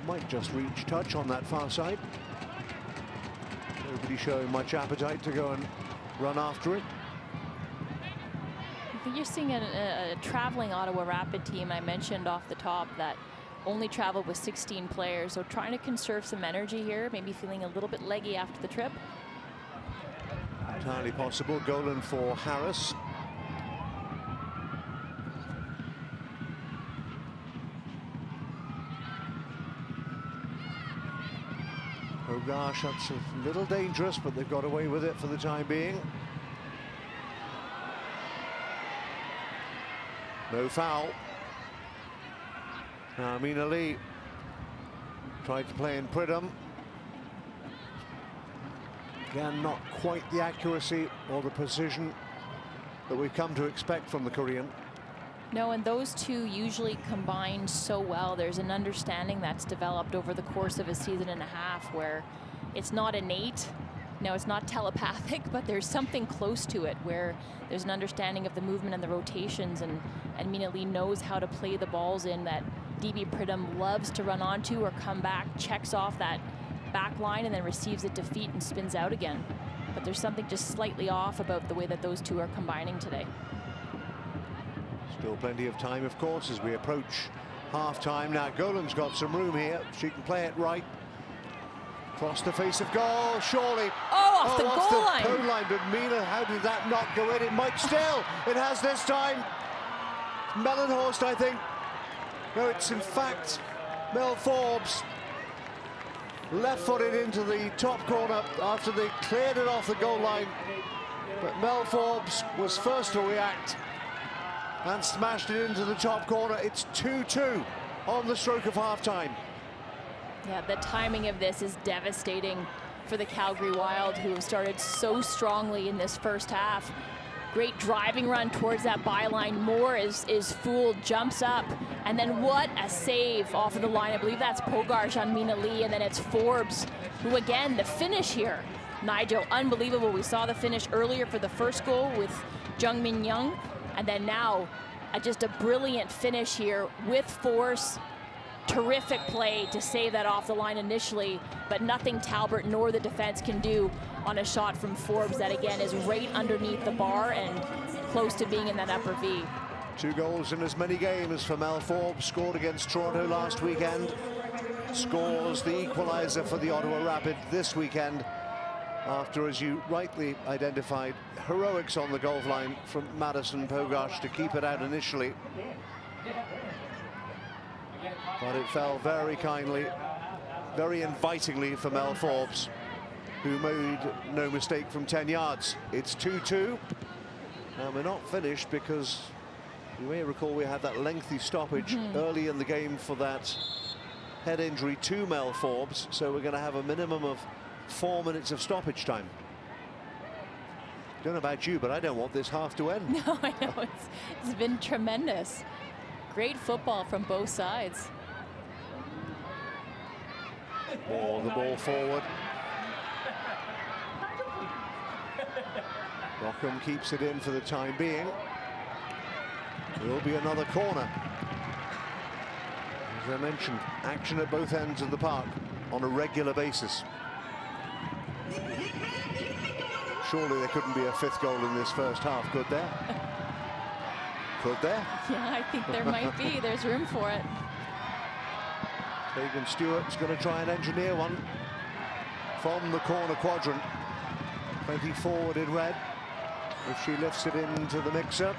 Might just reach touch on that far side. Nobody showing much appetite to go and run after it. I think you're seeing a traveling Ottawa Rapid team. I mentioned off the top that only traveled with 16 players, so trying to conserve some energy here, maybe feeling a little bit leggy after the trip. Entirely possible. Golan for Harris. Oh gosh, that's a little dangerous, but they've got away with it for the time being. No foul. Now Mina Lee tried to play in Pridham. Again, not quite the accuracy or the precision that we've come to expect from the Korean. No, and those two usually combine so well. There's an understanding that's developed over the course of a season and a half where it's not innate. No, it's not telepathic, but there's something close to it where there's an understanding of the movement and the rotations, and Mina Lee knows how to play the balls in that DB Pridham loves to run onto or come back, checks off that back line, and then receives it to feet and spins out again. But there's something just slightly off about the way that those two are combining today. Still plenty of time, of course, as we approach half-time. Now Golan's got some room here. She can play it right. Across the face of goal, surely. Oh, off the goal line. Goal line, but Mina, how did that not go in? It might still. It has this time. Mellenhorst, I think. No, it's in fact Mel Forbes. Left-footed into the top corner after they cleared it off the goal line. But Mel Forbes was first to react and smashed it into the top corner. It's 2-2 on the stroke of half-time. Yeah, the timing of this is devastating for the Calgary Wild, who have started so strongly in this first half. Great driving run towards that byline. Moore is fooled, jumps up, and then what a save off of the line. I believe that's Pogarch on Mina Lee, and then it's Forbes, who again, the finish here. Nigel, unbelievable. We saw the finish earlier for the first goal with Jungmin Young, and then now just a brilliant finish here with force. Terrific play to save that off the line initially, but nothing Talbot nor the defense can do on a shot from Forbes that again is right underneath the bar and close to being in that upper V. 2 goals in as many games for Mel Forbes, scored against Toronto last weekend. Scores the equalizer for the Ottawa Rapid this weekend after, as you rightly identified, heroics on the goal line from Madison Pogarch to keep it out initially. But it fell very kindly, very invitingly for Mel Forbes, who made no mistake from 10 yards. It's 2-2, and we're not finished because you may recall we had that lengthy stoppage early in the game for that head injury to Mel Forbes, so we're going to have a minimum of 4 minutes of stoppage time. Don't know about you, but I don't want this half to end. No, I know, it's been tremendous. Great football from both sides. The ball forward. Rockham keeps it in for the time being. There will be another corner. As I mentioned, action at both ends of the park on a regular basis. Surely there couldn't be a 5th goal in this first half, could there? Could there? Yeah, I think there might be. There's room for it. Tegan Stewart's going to try and engineer one from the corner quadrant. 20 forward in red. If she lifts it into the mixer.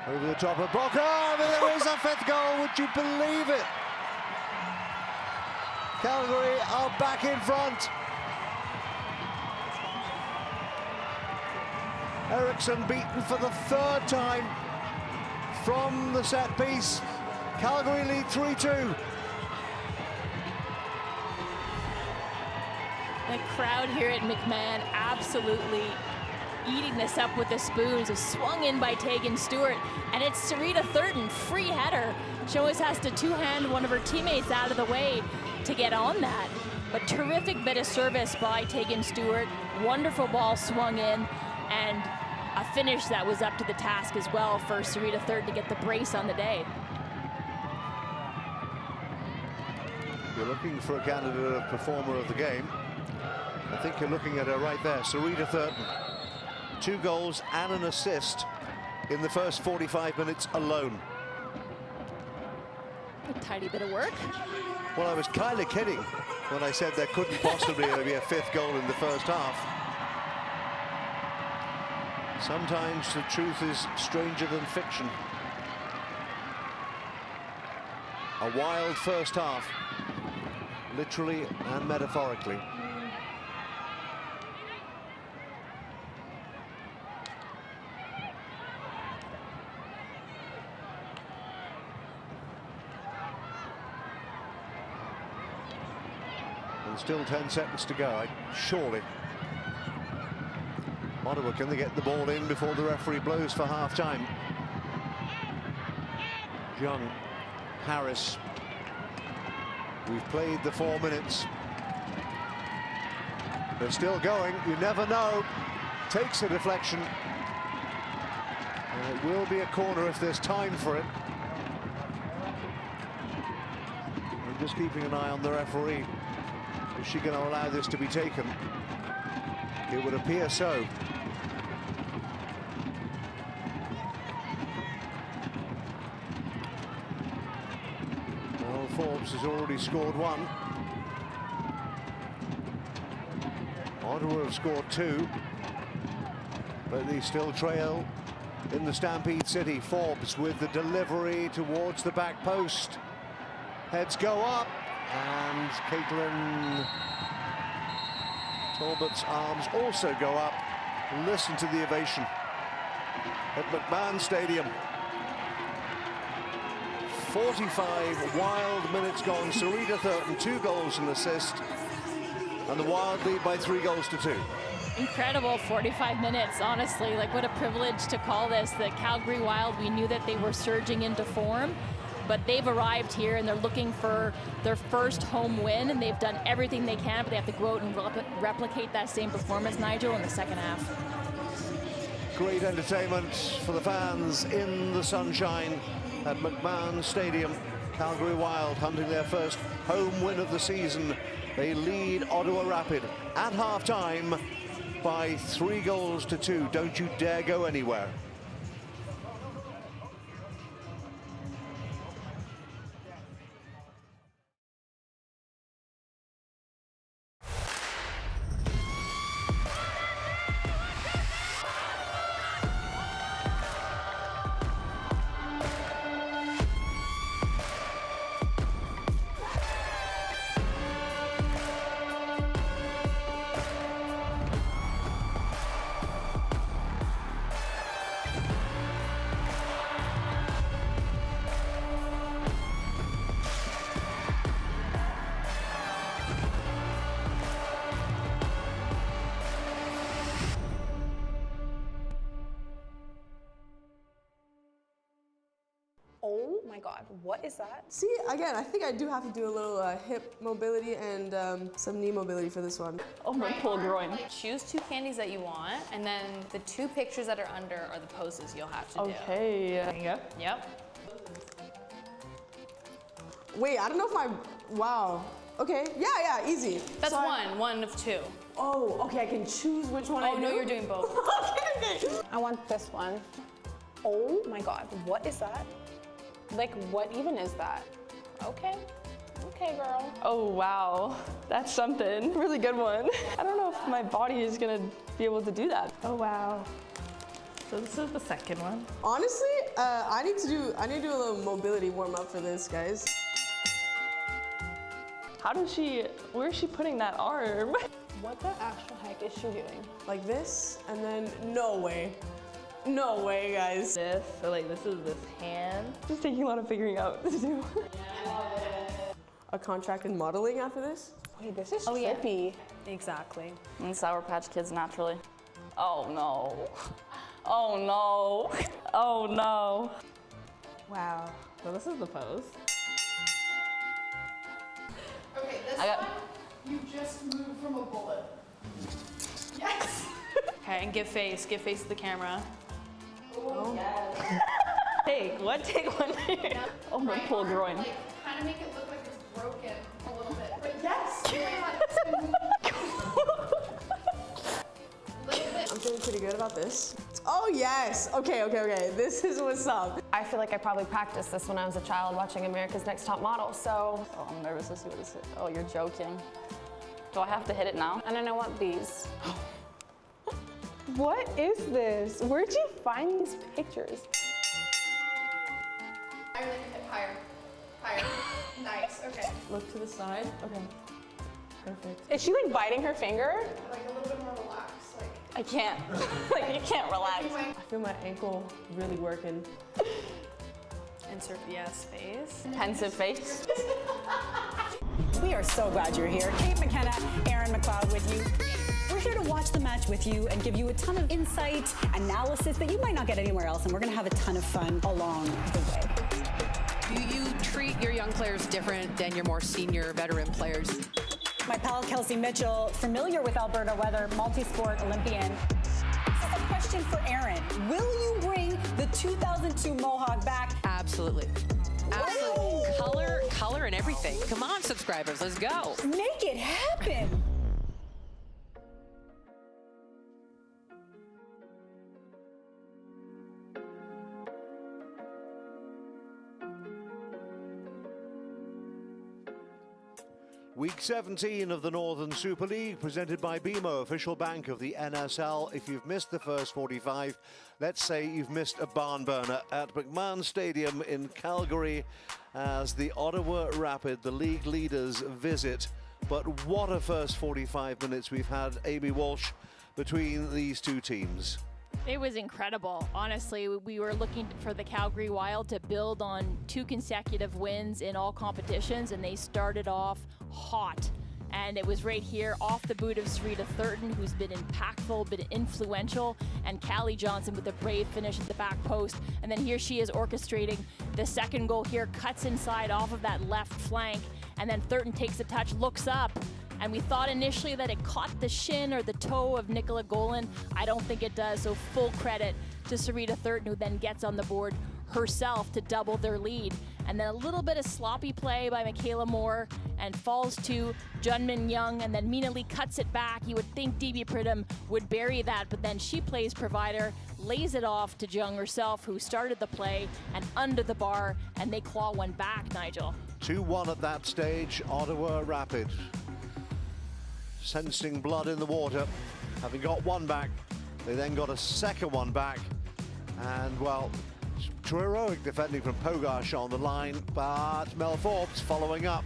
Over the top of Brock. Oh, there is a 5th goal. Would you believe it? Calgary are back in front. Eriksson beaten for the 3rd time from the set piece. Calgary lead 3-2. The crowd here at McMahon absolutely eating this up with the spoons. Is swung in by Tegan Stewart, and it's Sarita Thurton, free header. She always has to two-hand one of her teammates out of the way to get on that. But terrific bit of service by Tegan Stewart. Wonderful ball swung in, and a finish that was up to the task as well for Sarita Thurton to get the brace on the day. You're looking for a candidate of performer of the game. I think you're looking at her right there, Sarita Thurton. 2 goals and an assist in the first 45 minutes alone. A tidy bit of work. Well, I was kind of kidding when I said there couldn't possibly be a 5th goal in the first half. Sometimes the truth is stranger than fiction. A wild first half, literally and metaphorically. And still 10 seconds to go, surely. Ottawa, can they get the ball in before the referee blows for half-time? Young, Harris. We've played the 4 minutes. They're still going, you never know. Takes a deflection. And it will be a corner if there's time for it. I'm just keeping an eye on the referee. Is she going to allow this to be taken? It would appear so. Well, Forbes has already scored 1. Ottawa have scored 2. But they still trail in the Stampede City. Forbes with the delivery towards the back post. Heads go up. And Caitlin Talbot's arms also go up. Listen to the ovation at McMahon Stadium. 45 wild minutes gone. Sarita Thurton, 2 goals and assist. And the Wild lead by 3 goals to 2. Incredible 45 minutes, honestly. Like, what a privilege to call this the Calgary Wild. We knew that they were surging into form, but they've arrived here and they're looking for their first home win, and they've done everything they can, but they have to go out and replicate that same performance, Nigel, in the second half. Great entertainment for the fans in the sunshine at McMahon Stadium. Calgary Wild hunting their first home win of the season. They lead Ottawa Rapid at halftime by 3-2. Don't you dare go anywhere. Oh my God, what is that? See, again, I think I do have to do a little hip mobility and some knee mobility for this one. Oh my pull groin. Choose 2 candies that you want, and then the 2 pictures that are under are the poses you'll have to do. Okay. There you go. Yep. Wait, I don't know if wow. Okay, yeah, easy. That's so one of 2. Oh, okay, I can choose which one I do? Oh, no, you're doing both. Okay. I want this one. Oh my God, what is that? Like, what even is that? Okay, girl. Oh, wow. That's something. Really good one. I don't know if my body is gonna be able to do that. Oh, wow. So this is the second one. Honestly, I need to do a little mobility warm up for this, guys. Where is she putting that arm? What the actual heck is she doing? Like this, and then no way. No way, guys. This is this hand. It's taking a lot of figuring out to do. A contract in modeling after this? Wait, this is trippy. Yeah. Exactly. And Sour Patch Kids naturally. Oh no. Oh no. Oh no. Wow. So this is the pose. Okay, this one, you just moved from a bullet. Yes! Okay, and give face to the camera. Oh, yes. Take one. Oh, my pull groin. Like, kind of make it look like it's broken a little bit. But yes! I'm feeling pretty good about this. Oh yes! Okay. This is what's up. I feel like I probably practiced this when I was a child watching America's Next Top Model, so. Oh, I'm nervous to see what this is. Oh, you're joking. Do I have to hit it now? And then I want these. What is this? Where'd you find these pictures? Higher, higher, higher. Nice, okay. Look to the side. Okay. Perfect. Is she like biting her finger? Like a little bit more relaxed. Like, I can't. Like, you can't relax. I feel my ankle really working. Insert yes face. Pensive face. We are so glad you're here. Kate McKenna, Aaron McLeod with you. We're here to watch the match with you and give you a ton of insight, analysis that you might not get anywhere else, and we're going to have a ton of fun along the way. Do you treat your young players different than your more senior veteran players? My pal Kelsey Mitchell, familiar with Alberta weather, multi-sport Olympian. This is a question for Aaron. Will you bring the 2002 Mohawk back? Absolutely. Absolutely. Color and everything. Come on, subscribers, let's go. Make it happen. Week 17 of the Northern Super League, presented by BMO, official bank of the NSL. If you've missed the first 45, let's say you've missed a barn burner at McMahon Stadium in Calgary as the Ottawa Rapid, the league leaders, visit. But what a first 45 minutes we've had, Amy Walsh, between these two teams. It was incredible. Honestly, we were looking for the Calgary Wild to build on 2 consecutive wins in all competitions, and they started off hot. And it was right here off the boot of Sarita Thurton, who's been impactful, been influential, and Callie Johnson with a brave finish at the back post. And then here she is orchestrating the second goal here, cuts inside off of that left flank, and then Thurton takes a touch, looks up, and we thought initially that it caught the shin or the toe of Nicola Golan. I don't think it does, so full credit to Sarita Thurton, who then gets on the board herself to double their lead. And then a little bit of sloppy play by Michaela Moore and falls to Junmin Young, and then Mina Lee cuts it back. You would think DB Pridham would bury that, but then she plays provider, lays it off to Jung herself, who started the play, and under the bar, and they claw one back, Nigel. 2-1 at that stage, Ottawa Rapid. Sensing blood in the water, having got one back, they then got a second one back, and well, heroic defending from Pogash on the line, but Mel Forbes following up.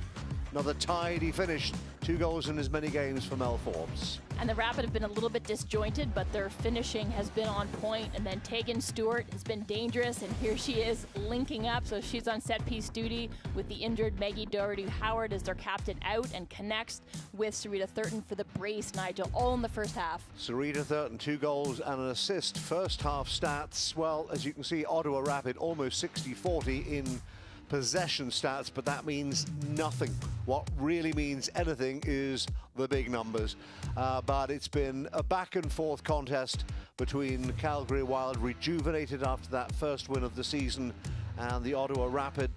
Another tidy finish, 2 goals in as many games for Mel Forbes. And the Rapid have been a little bit disjointed, but their finishing has been on point. And then Tegan Stewart has been dangerous, and here she is linking up. So she's on set piece duty with the injured Maggie Doherty-Howard as their captain out, and connects with Sarita Thurton for the brace, Nigel, all in the first half. Sarita Thurton, 2 goals and an assist. First half stats, well, as you can see, Ottawa Rapid almost 60-40 in possession stats, but that means nothing. What really means anything is the big numbers. But it's been a back and forth contest between Calgary Wild, rejuvenated after that first win of the season, and the Ottawa Rapid,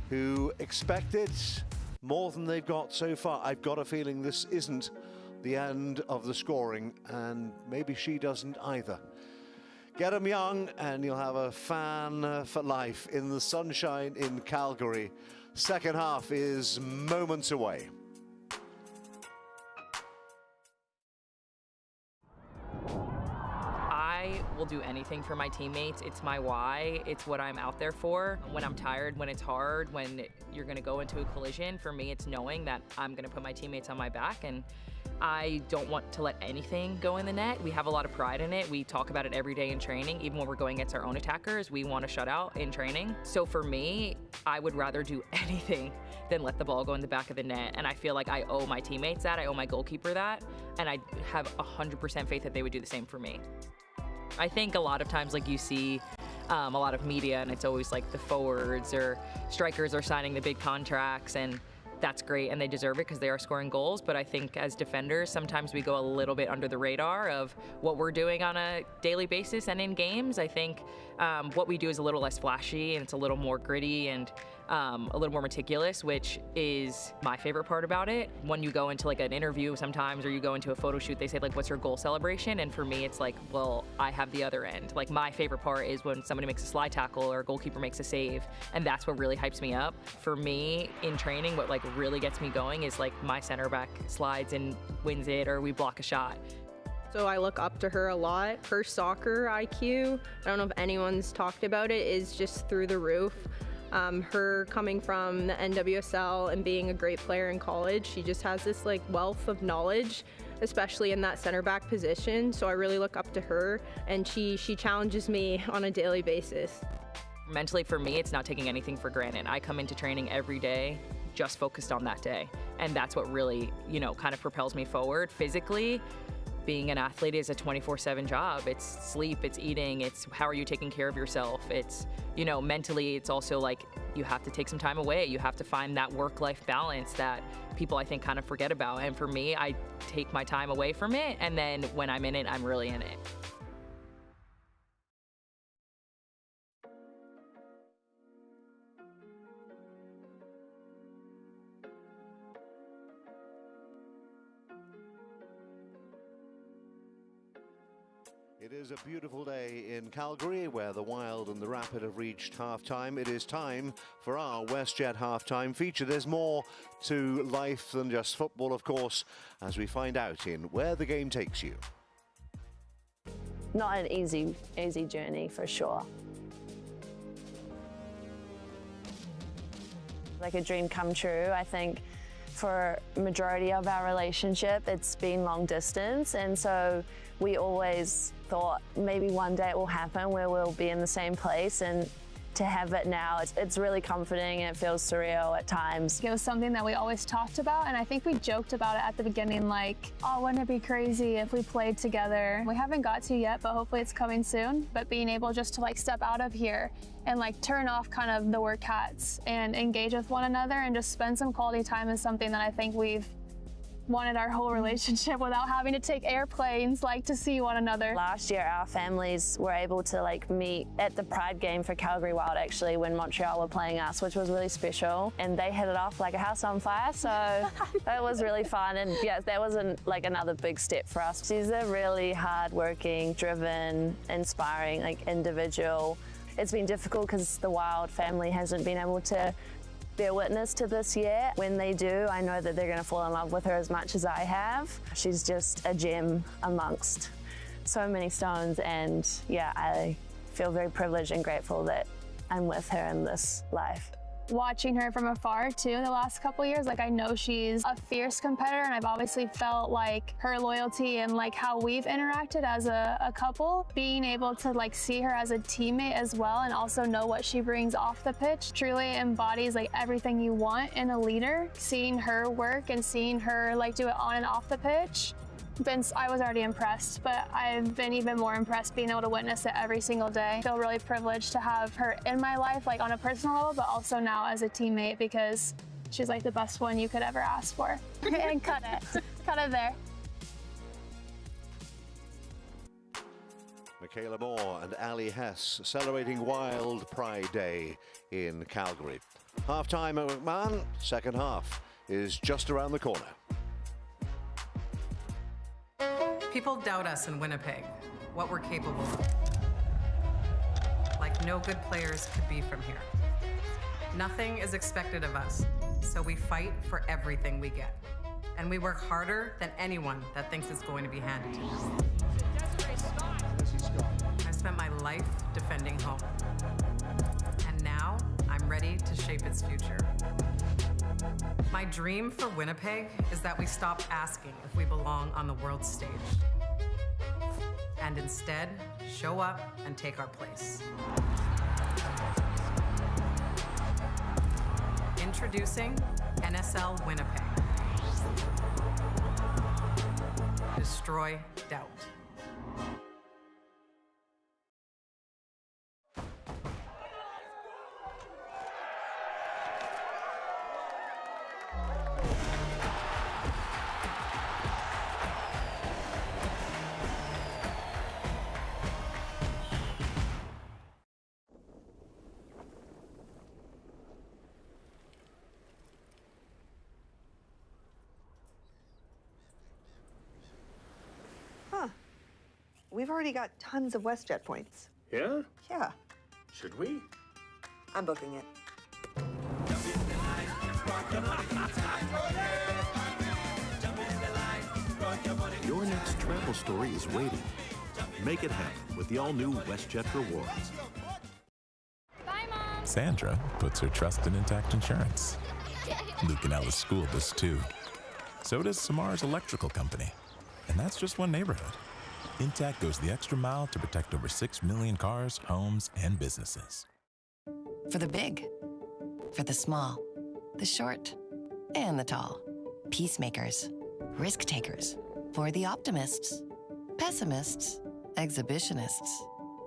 who expected more than they've got so far. I've got a feeling this isn't the end of the scoring, and maybe she doesn't either. Get them young and you'll have a fan for life in the sunshine in Calgary. Second half is moments away. I will do anything for my teammates. It's my why. It's what I'm out there for. When I'm tired, when it's hard, when you're going to go into a collision, for me, it's knowing that I'm going to put my teammates on my back, and I don't want to let anything go in the net. We have a lot of pride in it. We talk about it every day in training. Even when we're going against our own attackers, we want to shut out in training. So for me, I would rather do anything than let the ball go in the back of the net. And I feel like I owe my teammates that. I owe my goalkeeper that. And I have 100% faith that they would do the same for me. I think a lot of times, like, you see a lot of media, and it's always like the forwards or strikers are signing the big contracts, and that's great, and they deserve it because they are scoring goals. But I think as defenders, sometimes we go a little bit under the radar of what we're doing on a daily basis and in games. I think what we do is a little less flashy, and it's a little more gritty and a little more meticulous, which is my favorite part about it. When you go into like an interview sometimes, or you go into a photo shoot, they say like, what's your goal celebration? And for me, it's like, well, I have the other end. Like, my favorite part is when somebody makes a slide tackle or a goalkeeper makes a save, and that's what really hypes me up. For me, in training, what like really gets me going is like my center back slides and wins it, or we block a shot. So I look up to her a lot. Her soccer IQ, I don't know if anyone's talked about it, is just through the roof. Her coming from the NWSL and being a great player in college, she just has this like wealth of knowledge, especially in that center back position. So I really look up to her, and she challenges me on a daily basis. Mentally, for me, it's not taking anything for granted. I come into training every day just focused on that day, and that's what really, you know, kind of propels me forward. Physically, being an athlete is a 24/7 job. It's sleep, it's eating, it's how are you taking care of yourself. It's, you know, mentally, it's also like you have to take some time away. You have to find that work-life balance that people, I think, kind of forget about. And for me, I take my time away from it, and then when I'm in it, I'm really in it. It is a beautiful day in Calgary, where the Wild and the Rapid have reached halftime. It is time for our WestJet halftime feature. There's more to life than just football, of course, as we find out in Where the Game Takes You. Not an easy journey, for sure. Like a dream come true. I think for majority of our relationship, it's been long distance, and so we always thought maybe one day it will happen where we'll be in the same place, and to have it now, it's really comforting and it feels surreal at times. It was something that we always talked about, and I think we joked about it at the beginning, like, oh, wouldn't it be crazy if we played together? We haven't got to yet, but hopefully it's coming soon. But being able just to like step out of here and like turn off kind of the work hats and engage with one another and just spend some quality time is something that I think we've wanted our whole relationship without having to take airplanes like to see one another. Last year our families were able to like meet at the Pride game for Calgary Wild actually when Montreal were playing us, which was really special, and they hit it off like a house on fire, so that was really fun. And yeah, that was like another big step for us. She's a really hard-working, driven, inspiring like individual. It's been difficult because the Wild family hasn't been able to bear witness to this yet. When they do, I know that they're going to fall in love with her as much as I have. She's just a gem amongst so many stones, and yeah, I feel very privileged and grateful that I'm with her in this life. Watching her from afar too the last couple years, like I know she's a fierce competitor, and I've obviously felt like her loyalty and like how we've interacted as a couple. Being able to like see her as a teammate as well and also know what she brings off the pitch truly embodies like everything you want in a leader. Seeing her work and seeing her like do it on and off the pitch, I was already impressed, but I've been even more impressed being able to witness it every single day. I feel really privileged to have her in my life, like on a personal level, but also now as a teammate because she's like the best one you could ever ask for. And cut it. Cut it there. Michaela Moore and Ali Hess celebrating Wild Pride Day in Calgary. Half-time at McMahon, second half is just around the corner. People doubt us in Winnipeg, what we're capable of. Like no good players could be from here. Nothing is expected of us, so we fight for everything we get. And we work harder than anyone that thinks it's going to be handed to them. I've spent my life defending home. And now I'm ready to shape its future. My dream for Winnipeg is that we stop asking if we belong on the world stage and instead show up and take our place. Introducing NSL Winnipeg. Destroy doubt. We've already got tons of WestJet points. Yeah? Yeah. Should we? I'm booking it. Your next travel story is waiting. Make it happen with the all-new WestJet Rewards. Bye, Mom. Sandra puts her trust in Intact Insurance. Luke and Ella's school does too. So does Samara's electrical company. And that's just one neighborhood. Intact goes the extra mile to protect over 6 million cars, homes, and businesses. For the big, for the small, the short, and the tall. Peacemakers, risk takers, for the optimists, pessimists, exhibitionists,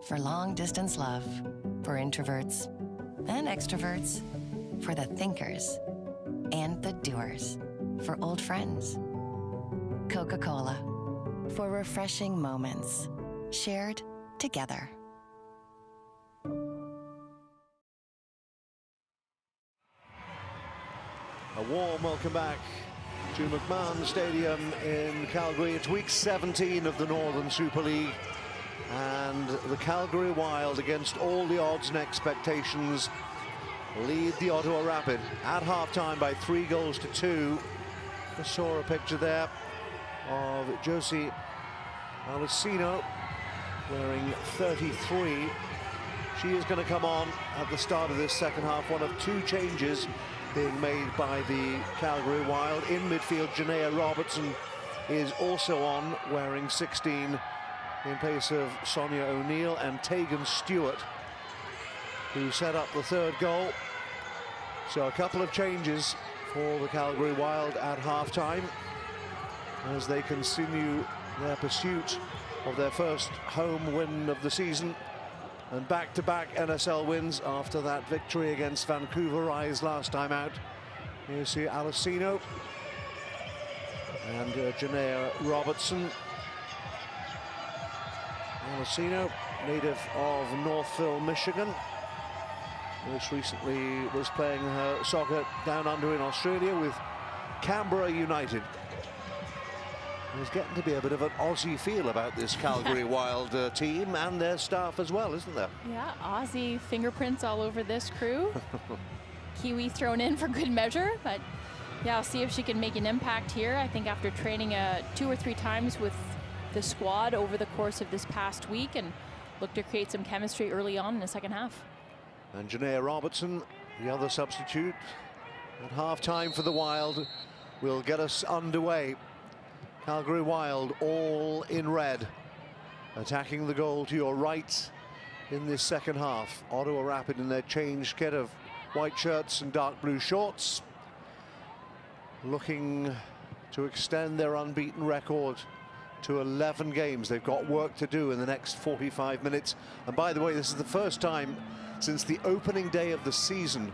for long distance love, for introverts and extroverts, for the thinkers and the doers, for old friends. Coca-Cola. For refreshing moments shared together. A warm welcome back to McMahon Stadium in Calgary. It's week 17 of the Northern Super League, and the Calgary Wild, against all the odds and expectations, lead the Ottawa Rapid at halftime by 3-2. I saw a picture there of Josie Alessino wearing 33. She is going to come on at the start of this second half. One of two changes being made by the Calgary Wild. In midfield, Janaea Robertson is also on, wearing 16 in place of Sonia O'Neill, and Tegan Stewart who set up the third goal. So a couple of changes for the Calgary Wild at half-time as they continue their pursuit of their first home win of the season, and back-to-back NSL wins after that victory against Vancouver Rise last time out. You see Alessino and Janaea Robertson. Alessino, native of Northville, Michigan. Most recently was playing her soccer down under in Australia with Canberra United. There's getting to be a bit of an Aussie feel about this Calgary Wild team and their staff as well, isn't there? Yeah, Aussie fingerprints all over this crew. Kiwi thrown in for good measure, but yeah, I'll see if she can make an impact here. I think after training 2 or 3 times with the squad over the course of this past week, and look to create some chemistry early on in the second half. And Janaea Robertson, the other substitute at half-time for the Wild, will get us underway. Calgary Wild all in red, attacking the goal to your right in this second half. Ottawa Rapid in their changed kit of white shirts and dark blue shorts, looking to extend their unbeaten record to 11 games. They've got work to do in the next 45 minutes. And by the way, this is the first time since the opening day of the season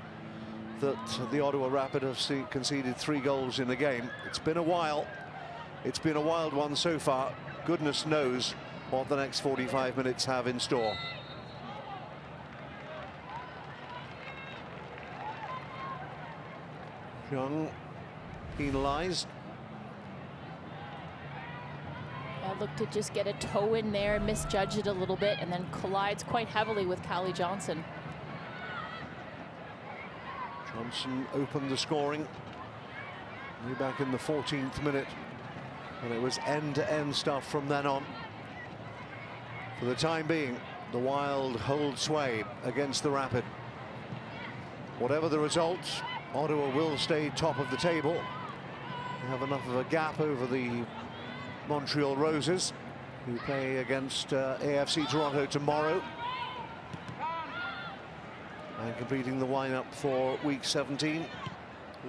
that the Ottawa Rapid have conceded 3 goals in a game. It's been a while. It's been a wild one so far. Goodness knows what the next 45 minutes have in store. Young penalized. Looked to just get a toe in there, misjudged it a little bit, and then collides quite heavily with Callie Johnson. Johnson opened the scoring. Way back in the 14th minute. And it was end-to-end stuff from then on. For the time being, the Wild hold sway against the Rapid. Whatever the result, Ottawa will stay top of the table. They have enough of a gap over the Montreal Roses, who play against AFC Toronto tomorrow. And completing the lineup for week 17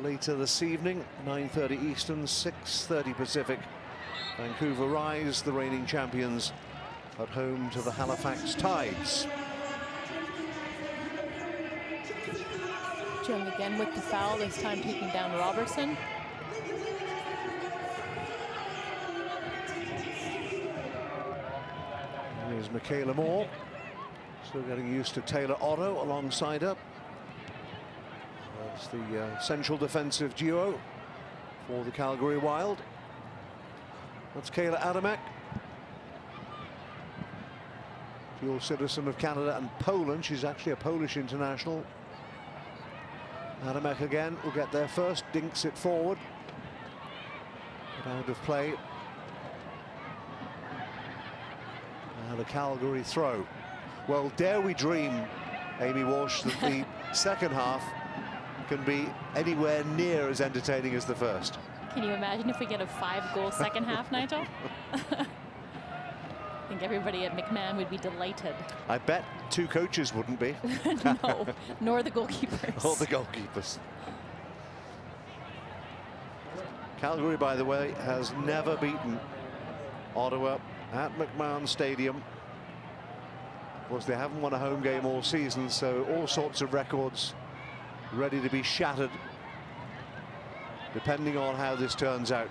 later this evening, 9:30 Eastern, 6:30 Pacific. Vancouver Rise, the reigning champions, at home to the Halifax Tides. Jung again with the foul, this time taking down Robertson. Here's Michaela Moore, still getting used to Taylor Otto alongside her. That's the central defensive duo for the Calgary Wild. That's Kayla Adamek, dual citizen of Canada and Poland. She's actually a Polish international. Adamek again will get there first, dinks it forward, but out of play. And a Calgary throw. Well, dare we dream, Amy Walsh, that the second half can be anywhere near as entertaining as the first. Can you imagine if we get a 5-goal second half, Nigel? I think everybody at McMahon would be delighted. I bet 2 coaches wouldn't be. No, nor the goalkeepers. Or the goalkeepers. Calgary, by the way, has never beaten Ottawa at McMahon Stadium. Of course, they haven't won a home game all season, so all sorts of records ready to be shattered, depending on how this turns out.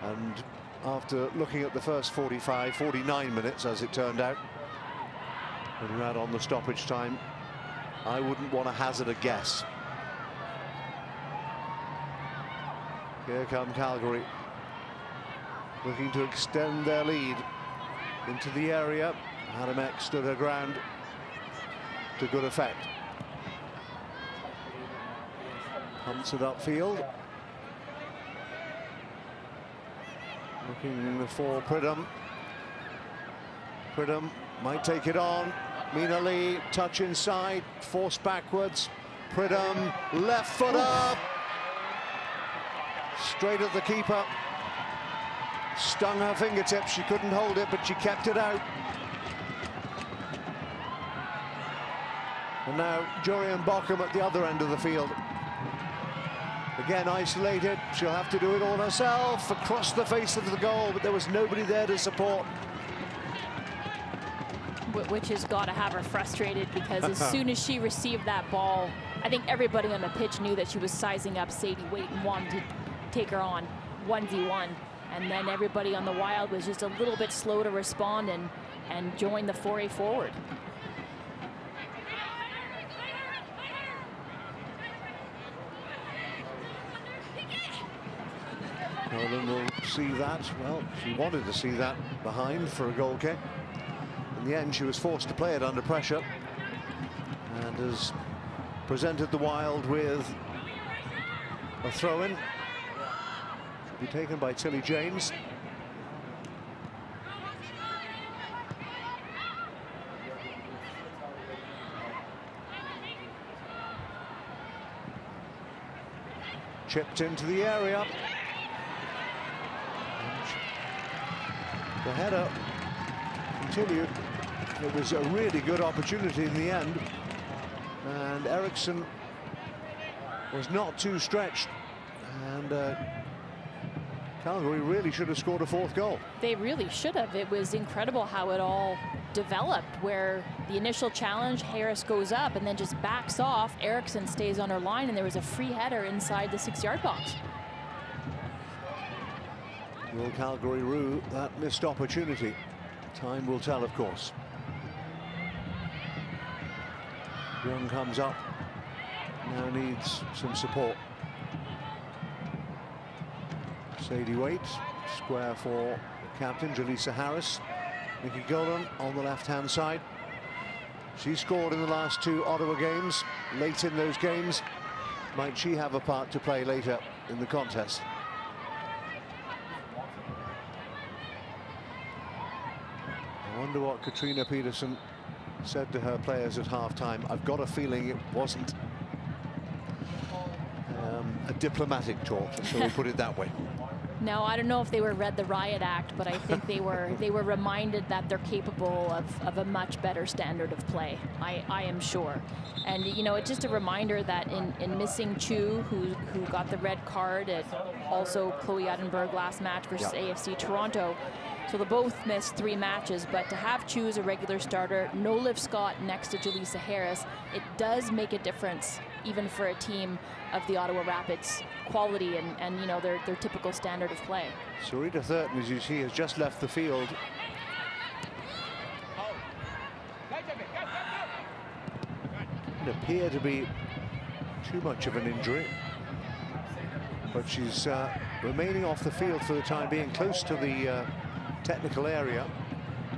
And after looking at the first 49 minutes, as it turned out, when you add on the stoppage time, I wouldn't want to hazard a guess. Here come Calgary, looking to extend their lead into the area. Adamek stood her ground to good effect. Pumps it upfield. Looking for Pridham. Pridham might take it on. Mina Lee, touch inside, force backwards. Pridham, left foot up. Straight at the keeper. Stung her fingertips, she couldn't hold it, but she kept it out. And now Jorian Bockham at the other end of the field. Again isolated, she'll have to do it all herself, across the face of the goal, but there was nobody there to support. Which has got to have her frustrated, because as soon as she received that ball, I think everybody on the pitch knew that she was sizing up Sadie Waite and wanted to take her on 1v1. And then everybody on the Wild was just a little bit slow to respond and join the foray forward. Nolan will see that. Well, she wanted to see that behind for a goal kick. In the end, she was forced to play it under pressure and has presented the Wild with a throw-in. Should be taken by Tilly James. Chipped into the area. The header continued. It was a really good opportunity in the end, and Eriksson was not too stretched, and Calgary really should have scored a fourth goal. They really should have. It was incredible how it all developed, where the initial challenge, Harris goes up and then just backs off. Eriksson stays on her line, and there was a free header inside the 6-yard box. Will Calgary rue that missed opportunity? Time will tell, of course. Young comes up, now needs some support. Sadie Waite, square for captain Jaleesa Harris. Nikki Golan on the left-hand side. She scored in the last 2 Ottawa games. Late in those games, might she have a part to play later in the contest? I wonder what Katrina Peterson said to her players at halftime. I've got a feeling it wasn't a diplomatic talk, so we put it that way. No, I don't know if they were read the riot act, but I think they were reminded that they're capable of a much better standard of play. I am sure. And you know, it's just a reminder that in missing Chu, who got the red card, and also Chloe Edinburgh last match versus AFC Toronto. So they both missed 3 matches, but to have Chu as a regular starter, no Liv Scott next to Jaleesa Harris, it does make a difference, even for a team of the Ottawa Rapids quality and you know, their typical standard of play. Sarita Thurton, as you see, has just left the field. Didn't appear to be too much of an injury, but she's remaining off the field for the time being, close to the technical area.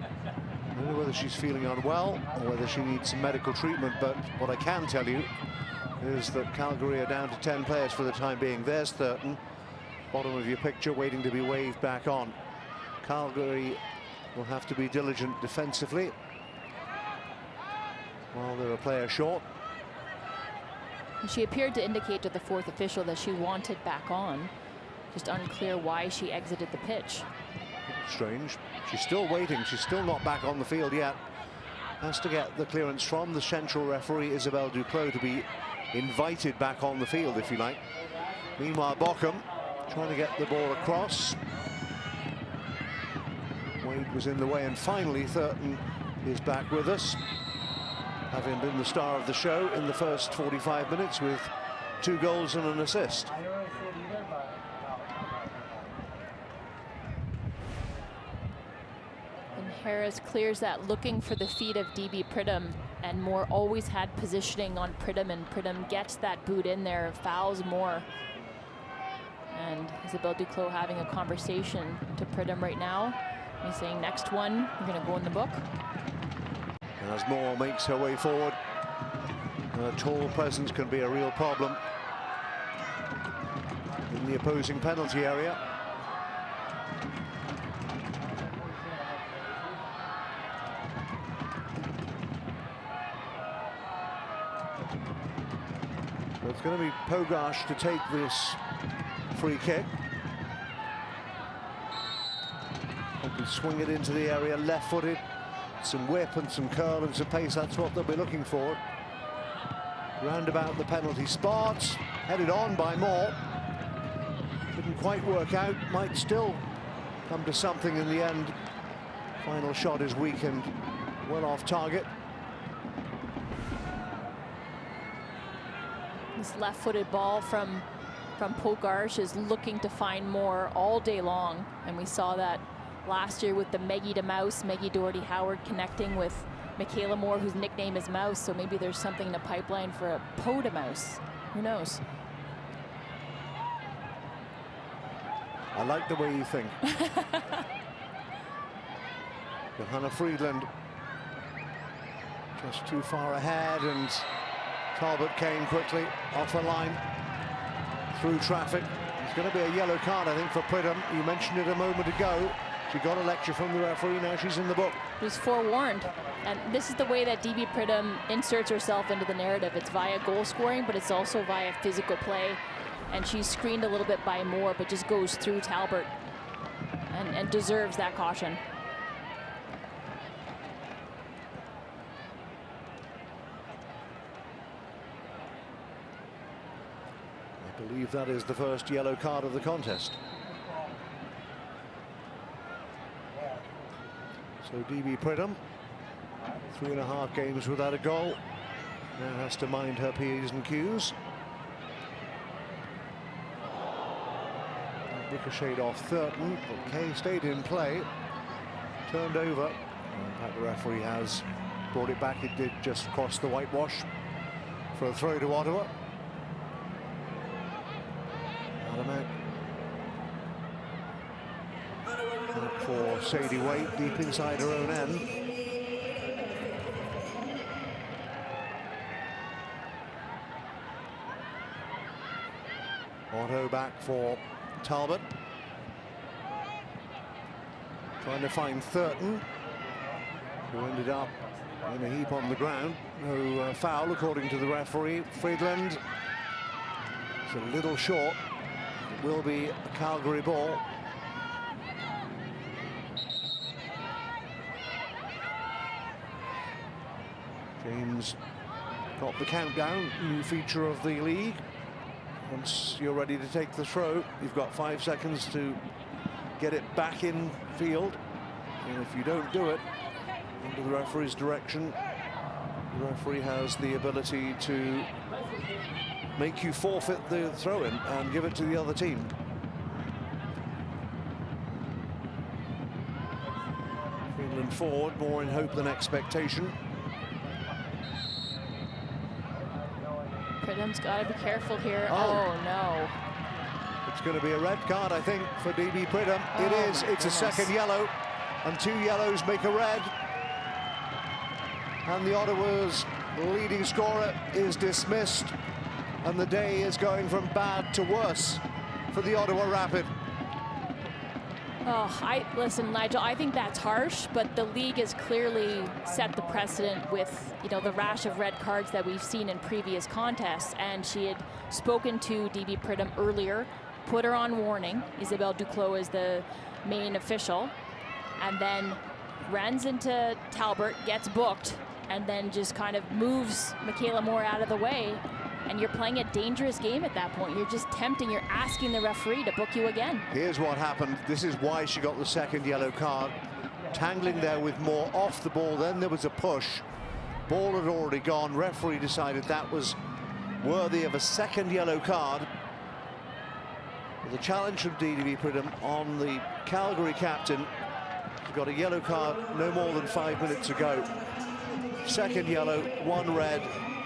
I don't know whether she's feeling unwell or whether she needs some medical treatment, but what I can tell you is that Calgary are down to 10 players for the time being. There's Thurton, bottom of your picture, waiting to be waved back on. Calgary will have to be diligent defensively while they're a player short. She appeared to indicate to the 4th official that she wanted back on. Just unclear why she exited the pitch. Strange. She's still waiting. She's still not back on the field yet. Has to get the clearance from the central referee, Isabelle Duclos, to be invited back on the field, if you like. Meanwhile, Bockham trying to get the ball across. Wade was in the way, and finally Thurton is back with us, having been the star of the show in the first 45 minutes with 2 goals and an assist. Harris clears that, looking for the feet of DB Pridham, and Moore always had positioning on Pridham, and Pridham gets that boot in there, fouls Moore. And Isabelle Duclos having a conversation to Pridham right now. He's saying, next one, you're going to go in the book. As Moore makes her way forward, her tall presence can be a real problem in the opposing penalty area. So it's going to be Pogash to take this free kick. They can swing it into the area, left-footed. Some whip and some curl and some pace, that's what they'll be looking for. round about the penalty spot, headed on by Moore. Didn't quite work out, might still come to something in the end. Final shot is weak and well off target. This left-footed ball from Pogarsh is looking to find more all day long, and we saw that last year with the Maggie to Mouse, Maggie Doherty-Howard connecting with Michaela Moore, whose nickname is Mouse, so maybe there's something in the pipeline for a Poe to Mouse. Who knows? I like the way you think. Johanna Friedland just too far ahead, and Talbot came quickly off the line through traffic. It's going to be a yellow card, I think, for Pridham. You mentioned it a moment ago. She got a lecture from the referee, now she's in the book. She was forewarned. And this is the way that DB Pridham inserts herself into the narrative. It's via goal scoring, but it's also via physical play. And she's screened a little bit by Moore, but just goes through Talbot and deserves that caution. I believe that is the first yellow card of the contest. So DB Pridham, 3.5 games without a goal, now has to mind her P's and Q's. Ricocheted off Thurton, but Kay stayed in play, turned over. In fact, the referee has brought it back. It did just cross the whitewash for a throw to Ottawa. Adamek. Out for Sadie Waite, deep inside her own end. Otto back for Talbot. Trying to find Thurton, who ended up in a heap on the ground. No foul, according to the referee. Friedland is a little short. It will be a Calgary ball. James got the countdown, new feature of the league. Once you're ready to take the throw, you've got 5 seconds to get it back in field. And if you don't do it, under the referee's direction, the referee has the ability to make you forfeit the throw-in and give it to the other team. Finland forward, more in hope than expectation. Pridham's got to be careful here. Oh, no. It's going to be a red card, I think, for DB Pridham. It is. It's a second yellow, and 2 yellows make a red. And the Ottawa's leading scorer is dismissed, and the day is going from bad to worse for the Ottawa Rapid. Oh, listen, Nigel, I think that's harsh, but the league has clearly set the precedent with, you know, the rash of red cards that we've seen in previous contests. And she had spoken to DB Pridham earlier, put her on warning. Isabelle Duclos is the main official, and then runs into Talbot, gets booked, and then just kind of moves Michaela Moore out of the way. And you're playing a dangerous game at that point. You're just tempting, you're asking the referee to book you again. Here's what happened. This is why she got the second yellow card. Tangling there with Moore off the ball, then there was a push. Ball had already gone. Referee decided that was worthy of a second yellow card. The challenge from DB Pridham on the Calgary captain. He got a yellow card no more than 5 minutes ago. Second yellow, 1 red.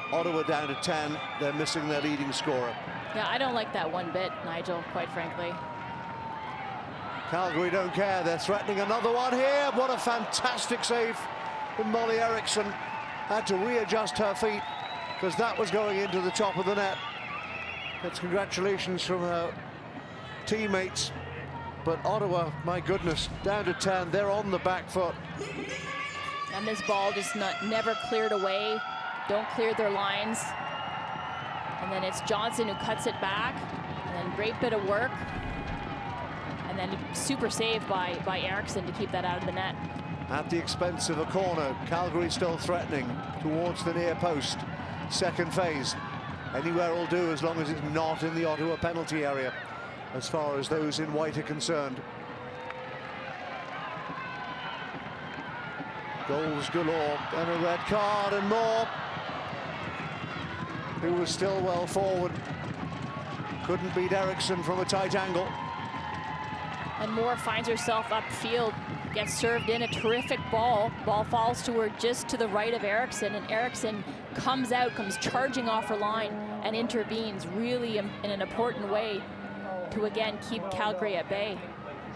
Ottawa down to 10. They're missing their leading scorer. Yeah, I don't like that one bit, Nigel, quite frankly. Calgary don't care. They're threatening another one here. What a fantastic save from Molly Eriksson. Had to readjust her feet because that was going into the top of the net. That's congratulations from her teammates. But Ottawa, my goodness, down to 10. They're on the back foot. And this ball just never cleared away. Don't clear their lines. And then it's Johnson who cuts it back. And then great bit of work. And then super save by Eriksson to keep that out of the net. At the expense of a corner, Calgary still threatening towards the near post. second phase. Anywhere will do as long as it's not in the Ottawa penalty area, as far as those in white are concerned. Goals galore and a red card and more. Who was still well forward. Couldn't beat Eriksson from a tight angle. And Moore finds herself upfield, gets served in a terrific ball. Ball falls to her just to the right of Eriksson, and Eriksson comes charging off her line and intervenes really in an important way to again keep Calgary at bay.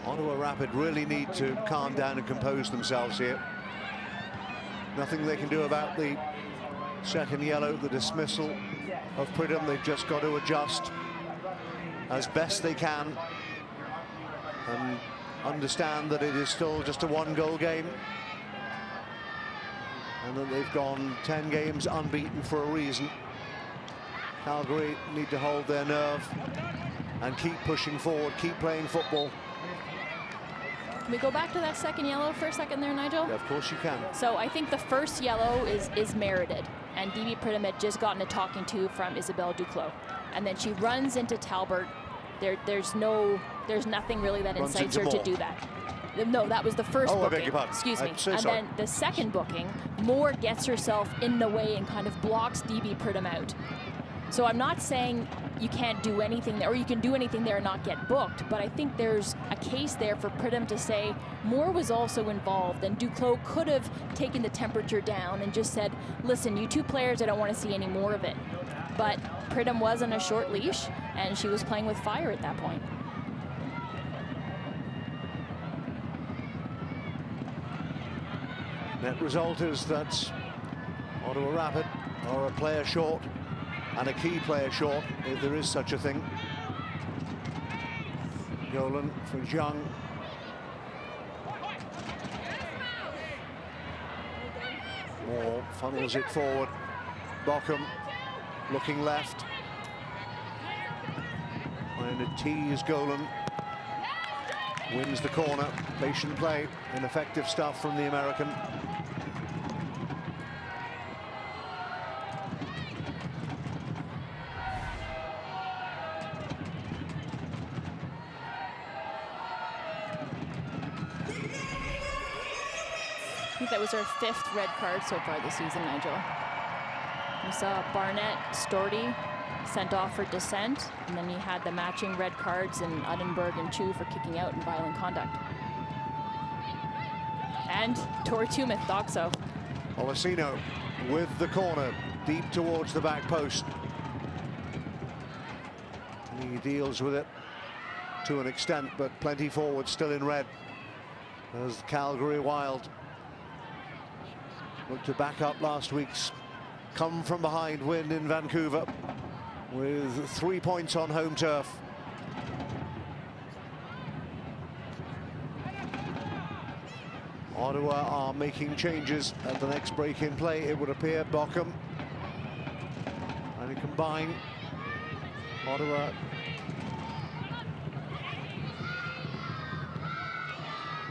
Ottawa Rapid really need to calm down and compose themselves here. Nothing they can do about the second yellow, the dismissal of Pridham. They've just got to adjust as best they can and understand that it is still just a one-goal game, and that they've gone 10 games unbeaten for a reason. Calgary need to hold their nerve and keep pushing forward, keep playing football. Can we go back to that second yellow for a second there, Nigel? Yeah, of course you can. So I think the first yellow is merited, and DB Pridham had just gotten a talking to from Isabelle Duclos, and then she runs into Talbert. There's nothing really that incites her to do that. No, that was the first booking. I beg your pardon. Excuse me. I'm so and sorry. then the second booking, Moore gets herself in the way and kind of blocks DB Pridham out. So I'm not saying you can't do anything there, or you can do anything there and not get booked, but I think there's a case there for Pridham to say Moore was also involved, and Duclos could have taken the temperature down and just said, listen, you two players, I don't want to see any more of it. But Pridham was on a short leash, and she was playing with fire at that point. Net result is that Ottawa Rapid are a player short, and a key player short, if there is such a thing. Golan for Zhang. Moore funnels it forward. Bochum looking left. Trying to tease Golan. Wins the corner. Patient play and effective stuff from the American. I think that was our 5th red card so far this season, Nigel. We saw Barnett, Storty sent off for dissent, and then you had the matching red cards in Uddenberg and Chu for kicking out and violent conduct. And Tori Tumeth, Doxo. Olasino with the corner, deep towards the back post. He deals with it to an extent, but plenty forward, still in red. As Calgary Wild looked to back up last week's come from behind win in Vancouver with 3 points on home turf. Ottawa are making changes at the next break in play, it would appear. Bochum trying to combine. Ottawa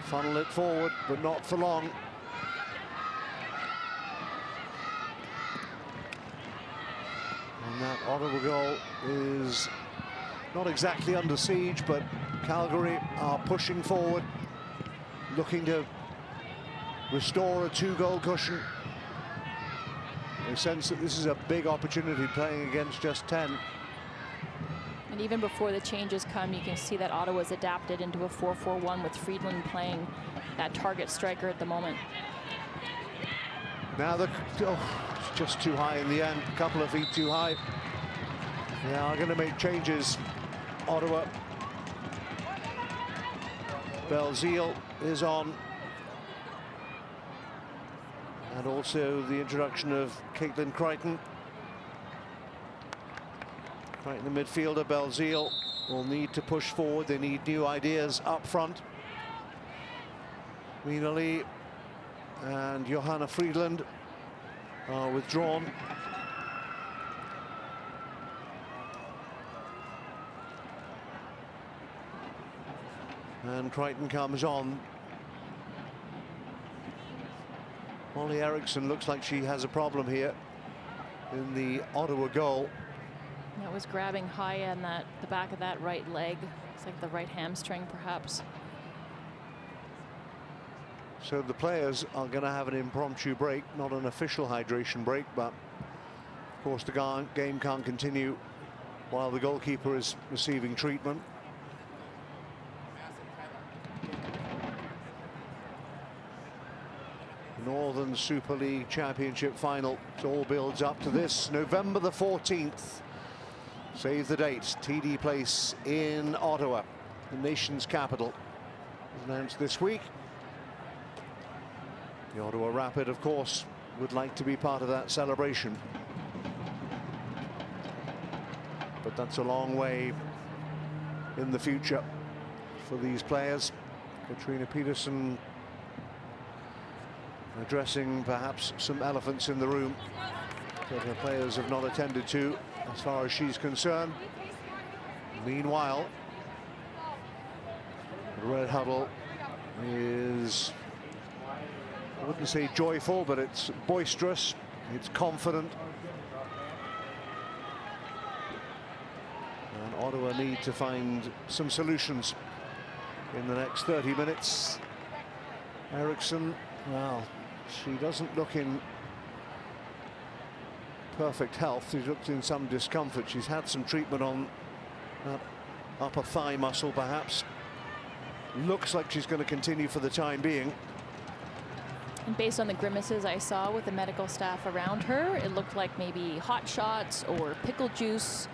funnel it forward, but not for long. And that Ottawa goal is not exactly under siege, but Calgary are pushing forward, looking to restore a 2-goal cushion. They sense that this is a big opportunity, playing against just 10. And even before the changes come, you can see that Ottawa's adapted into a 4-4-1 with Friedland playing that target striker at the moment. Now it's just too high in the end, a couple of feet too high. They are going to make changes, Ottawa. Belzile is on. And also the introduction of Caitlin Crichton. Crichton, the midfielder. Belzile will need to push forward. They need new ideas up front. Mina Lee and Johanna Friedland are withdrawn. And Crichton comes on. Molly Eriksson looks like she has a problem here. in the Ottawa goal. That was grabbing high on the back of that right leg. It's like the right hamstring, perhaps. So the players are going to have an impromptu break, not an official hydration break, but of course the game can't continue while the goalkeeper is receiving treatment. Northern Super League Championship final. It all builds up to this. November the 14th. Save the date. TD Place in Ottawa, the nation's capital. Announced this week. The Ottawa Rapid, of course, would like to be part of that celebration. But that's a long way in the future for these players. Katrina Peterson addressing perhaps some elephants in the room that her players have not attended to as far as she's concerned. Meanwhile, the red huddle is, I wouldn't say joyful, but it's boisterous, it's confident. And Ottawa need to find some solutions in the next 30 minutes. Eriksson, well, she doesn't look in perfect health. She looks in some discomfort. She's had some treatment on that upper thigh muscle, perhaps. Looks like she's going to continue for the time being. And based on the grimaces I saw with the medical staff around her, it looked like maybe hot shots or pickle juice,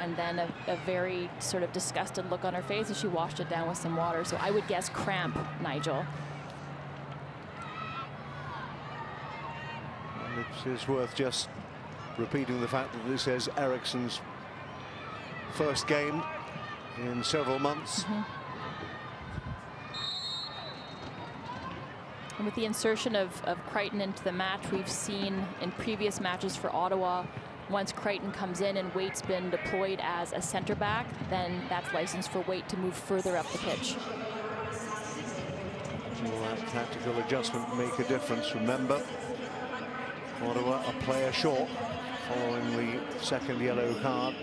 and then a very sort of disgusted look on her face as she washed it down with some water. So I would guess cramp, Nigel. It is worth just repeating the fact that this is Eriksson's first game in several months. And with the insertion of Crichton into the match, we've seen in previous matches for Ottawa, once Crichton comes in and Waite's been deployed as a center back, then that's license for Waite to move further up the pitch. Will that tactical adjustment make a difference? Remember, Ottawa a player short following the second yellow card.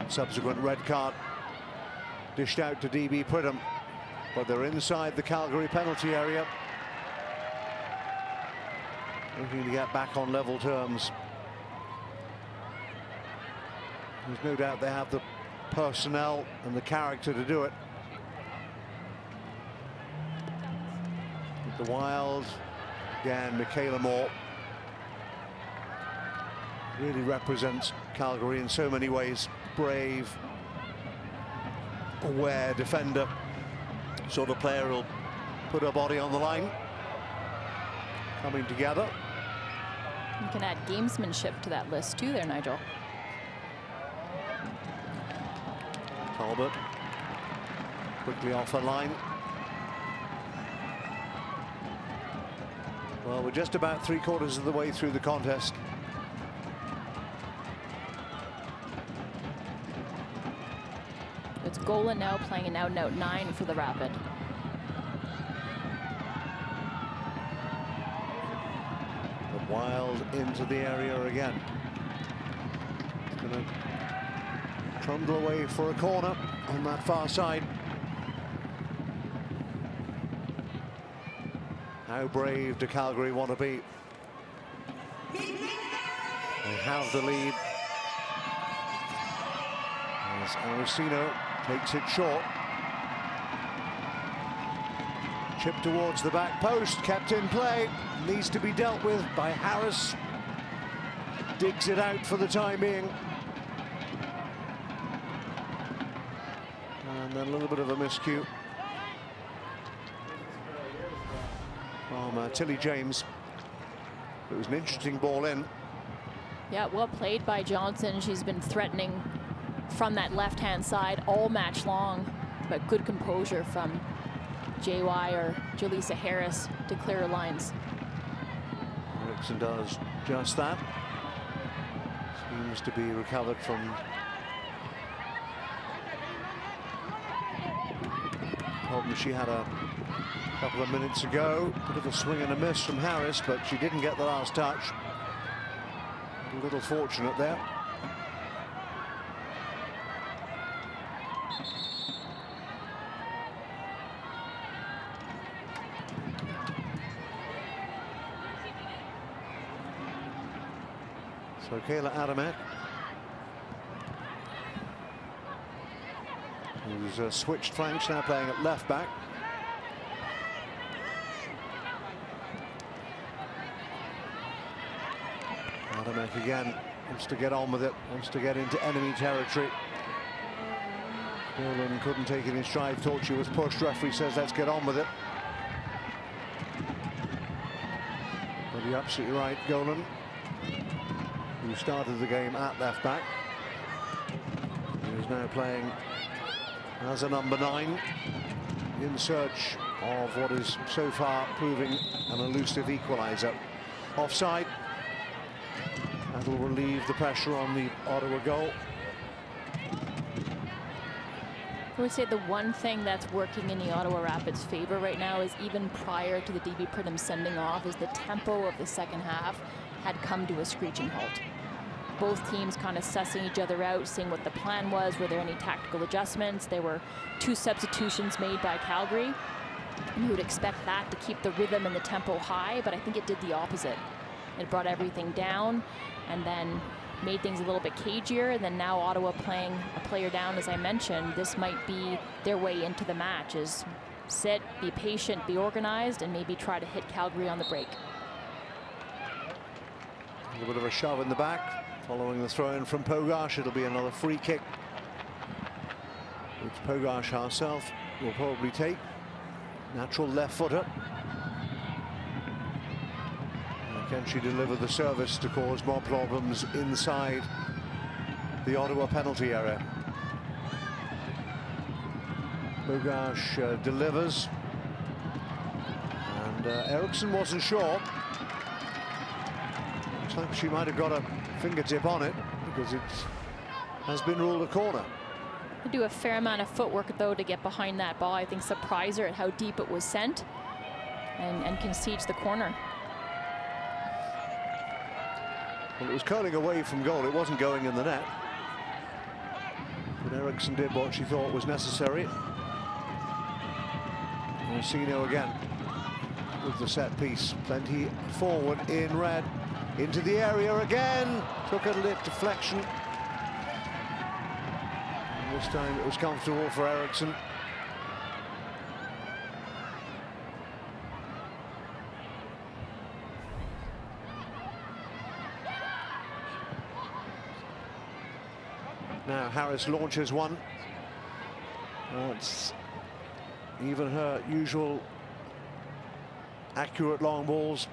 Subsequent red card dished out to DB Pridham, but they're inside the Calgary penalty area, looking to get back on level terms. There's no doubt they have the personnel and the character to do it. With the Wild, again, Michaela Moore really represents Calgary in so many ways. Brave, aware defender, sort of player who'll put her body on the line. Coming together. You can add gamesmanship to that list too there, Nigel. Talbot quickly off her line. Well, we're just about 3/4 of the way through the contest. It's Golan now playing an out-and-out 9 for the Rapid. But Wild into the area again. It's going to trundle away for a corner on that far side. How brave do Calgary want to be? They have the lead. As Arocino takes it short. Chip towards the back post, kept in play. Needs to be dealt with by Harris. Digs it out for the time being. And then a little bit of a miscue from Tilly James. It was an interesting ball in. Yeah, well played by Johnson. She's been threatening from that left-hand side all match long, but good composure from JY or Jaleesa Harris to clear her lines. Eriksson does just that. Seems to be recovered from problem she had a couple of minutes ago. Bit of a swing and a miss from Harris, but she didn't get the last touch. A little fortunate there. So Kayla Adamek, who's switched flanks, now playing at left back. Adamek again wants to get on with it, wants to get into enemy territory. Golan couldn't take it in stride, thought she was pushed. Referee says let's get on with it. But you're absolutely right, Golan, who started the game at left back, is now playing as a number 9 in search of what is so far proving an elusive equaliser. Offside. That will relieve the pressure on the Ottawa goal. I would say the one thing that's working in the Ottawa Rapids' favor right now is, even prior to the DB Pridham sending off, is the tempo of the second half had come to a screeching halt. Both teams kind of sussing each other out, seeing what the plan was. Were there any tactical adjustments? There were 2 substitutions made by Calgary. And you would expect that to keep the rhythm and the tempo high, but I think it did the opposite. It brought everything down and then made things a little bit cagier. And then now Ottawa playing a player down, as I mentioned, this might be their way into the match, is sit, be patient, be organized, and maybe try to hit Calgary on the break. A little bit of a shove in the back following the throw-in from Pogash. It'll be another free kick, which Pogash herself will probably take. Natural left footer. Can she deliver the service to cause more problems inside the Ottawa penalty area? Pogash delivers, and Eriksson wasn't sure. Looks like she might have got a fingertip on it, because it has been ruled a corner. They do a fair amount of footwork, though, to get behind that ball. I think surprised her at how deep it was sent, and concedes the corner. Well, it was curling away from goal. It wasn't going in the net. But Eriksson did what she thought was necessary. Orsino again with the set piece. Plenty forward in red. Into the area again. Took a lit deflection. And this time it was comfortable for Eriksson. Now Harris launches one. It's even her usual accurate long balls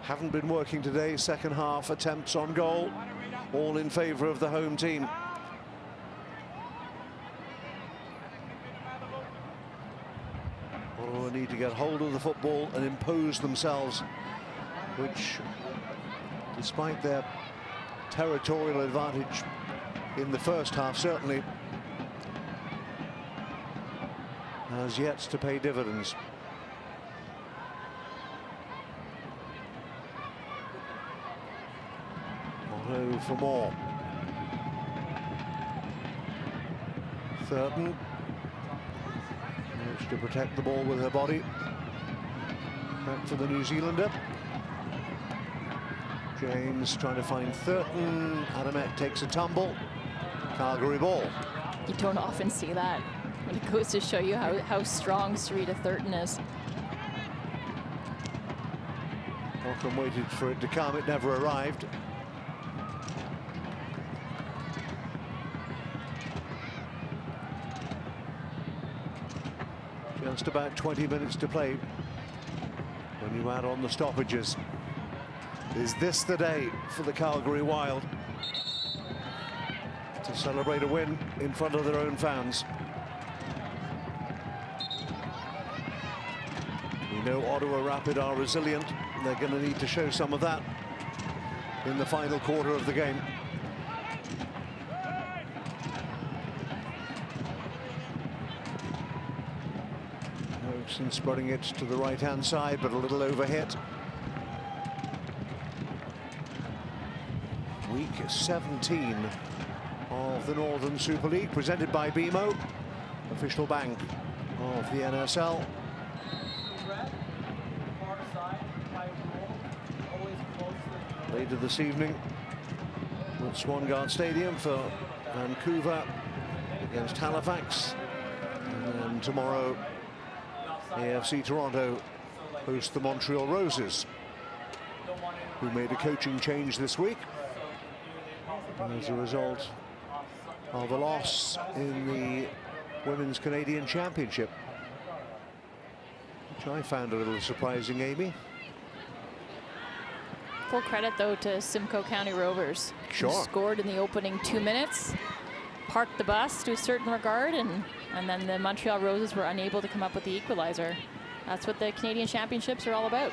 haven't been working today. Second half attempts on goal, all in favor of the home team. Ottawa need to get hold of the football and impose themselves, which, despite their territorial advantage in the first half, certainly has yet to pay dividends. Otto for more. Thurton managed to protect the ball with her body. Back for the New Zealander. James trying to find Thurton. Adamek takes a tumble. Calgary ball. You don't often see that. And it goes to show you how strong Sarita Thurton is. Malcolm waited for it to come. It never arrived. Just about 20 minutes to play when you add on the stoppages. Is this the day for the Calgary Wild to celebrate a win in front of their own fans? We know Ottawa Rapid are resilient. They're going to need to show some of that in the final quarter of the game. Eriksson spreading it to the right-hand side, but a little overhit. Week 17 of the Northern Super League, presented by BMO, official bank of the NSL. Later this evening at Swangard Stadium for Vancouver against Halifax. And tomorrow, AFC Toronto host the Montreal Roses, who made a coaching change this week as a result of a loss in the Women's Canadian Championship, which I found a little surprising, Amy. Full credit, though, to Simcoe County Rovers. Sure. Who scored in the opening 2 minutes, parked the bus to a certain regard, and then the Montreal Roses were unable to come up with the equalizer. That's what the Canadian Championships are all about.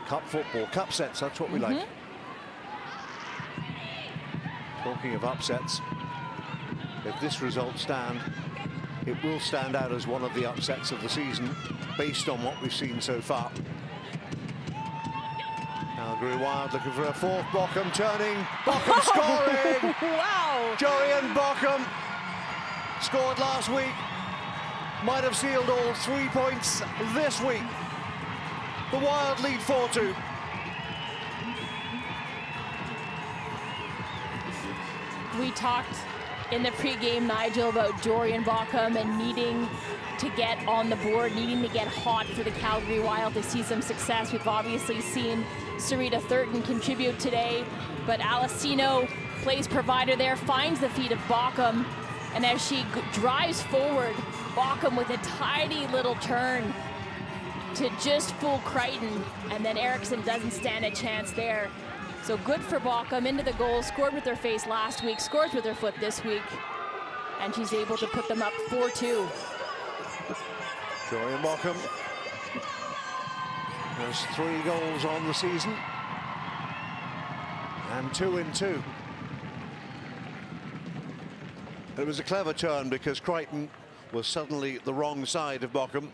Cup football, cup sets, that's what we like. Talking of upsets, if this result stand, it will stand out as one of the upsets of the season based on what we've seen so far. Calgary Wild looking for a fourth. Bockham turning. Bockham scoring. Wow. Jorian Bockham scored last week. Might have sealed all 3 points this week. The Wild lead 4-2. We talked in the pregame, Nigel, about Jorian Bockham and needing to get on the board, needing to get hot for the Calgary Wild to see some success. We've obviously seen Sarita Thurton contribute today, but Alessino plays provider there, finds the feet of Bockham, and as she drives forward, Bockham with a tiny little turn to just fool Crichton, and then Erickson doesn't stand a chance there. So good for Bockham, into the goal, scored with her face last week, scores with her foot this week, and she's able to put them up 4-2. Jorian Bockham has 3 goals on the season, and 2 in 2. It was a clever turn because Crichton was suddenly the wrong side of Bockham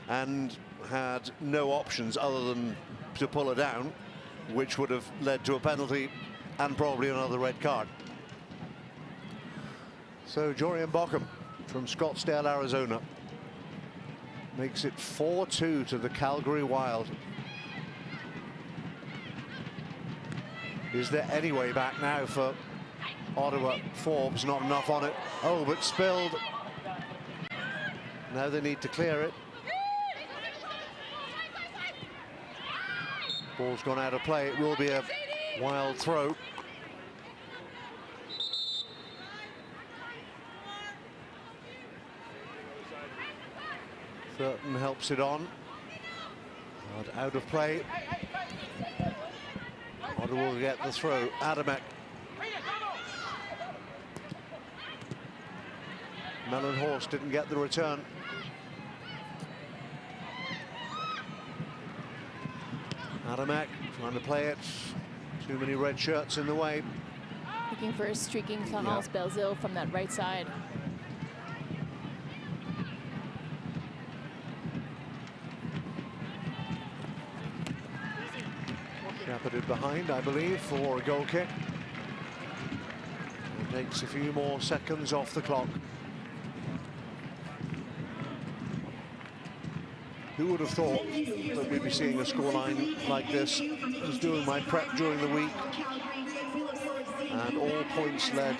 and had no options other than to pull her down, which would have led to a penalty and probably another red card. So Jorian Bockham from Scottsdale, Arizona, makes it 4-2 to the Calgary Wild. Is there any way back now for Ottawa? Forbes, not enough on it. Oh, but spilled. Now they need to clear it. Ball's gone out of play. It will be a Wild throw. Thurton helps it on. But out of play. Ottawa will get the throw. Adamek. Mellon Horst didn't get the return. Adamek trying to play it. Too many red shirts in the way. Looking for a streaking Florence Belzil from that right side. Shepherded behind, I believe, for a goal kick. It takes a few more seconds off the clock. Who would have thought that we'd be seeing a scoreline like this? I was doing my prep during the week, and all points led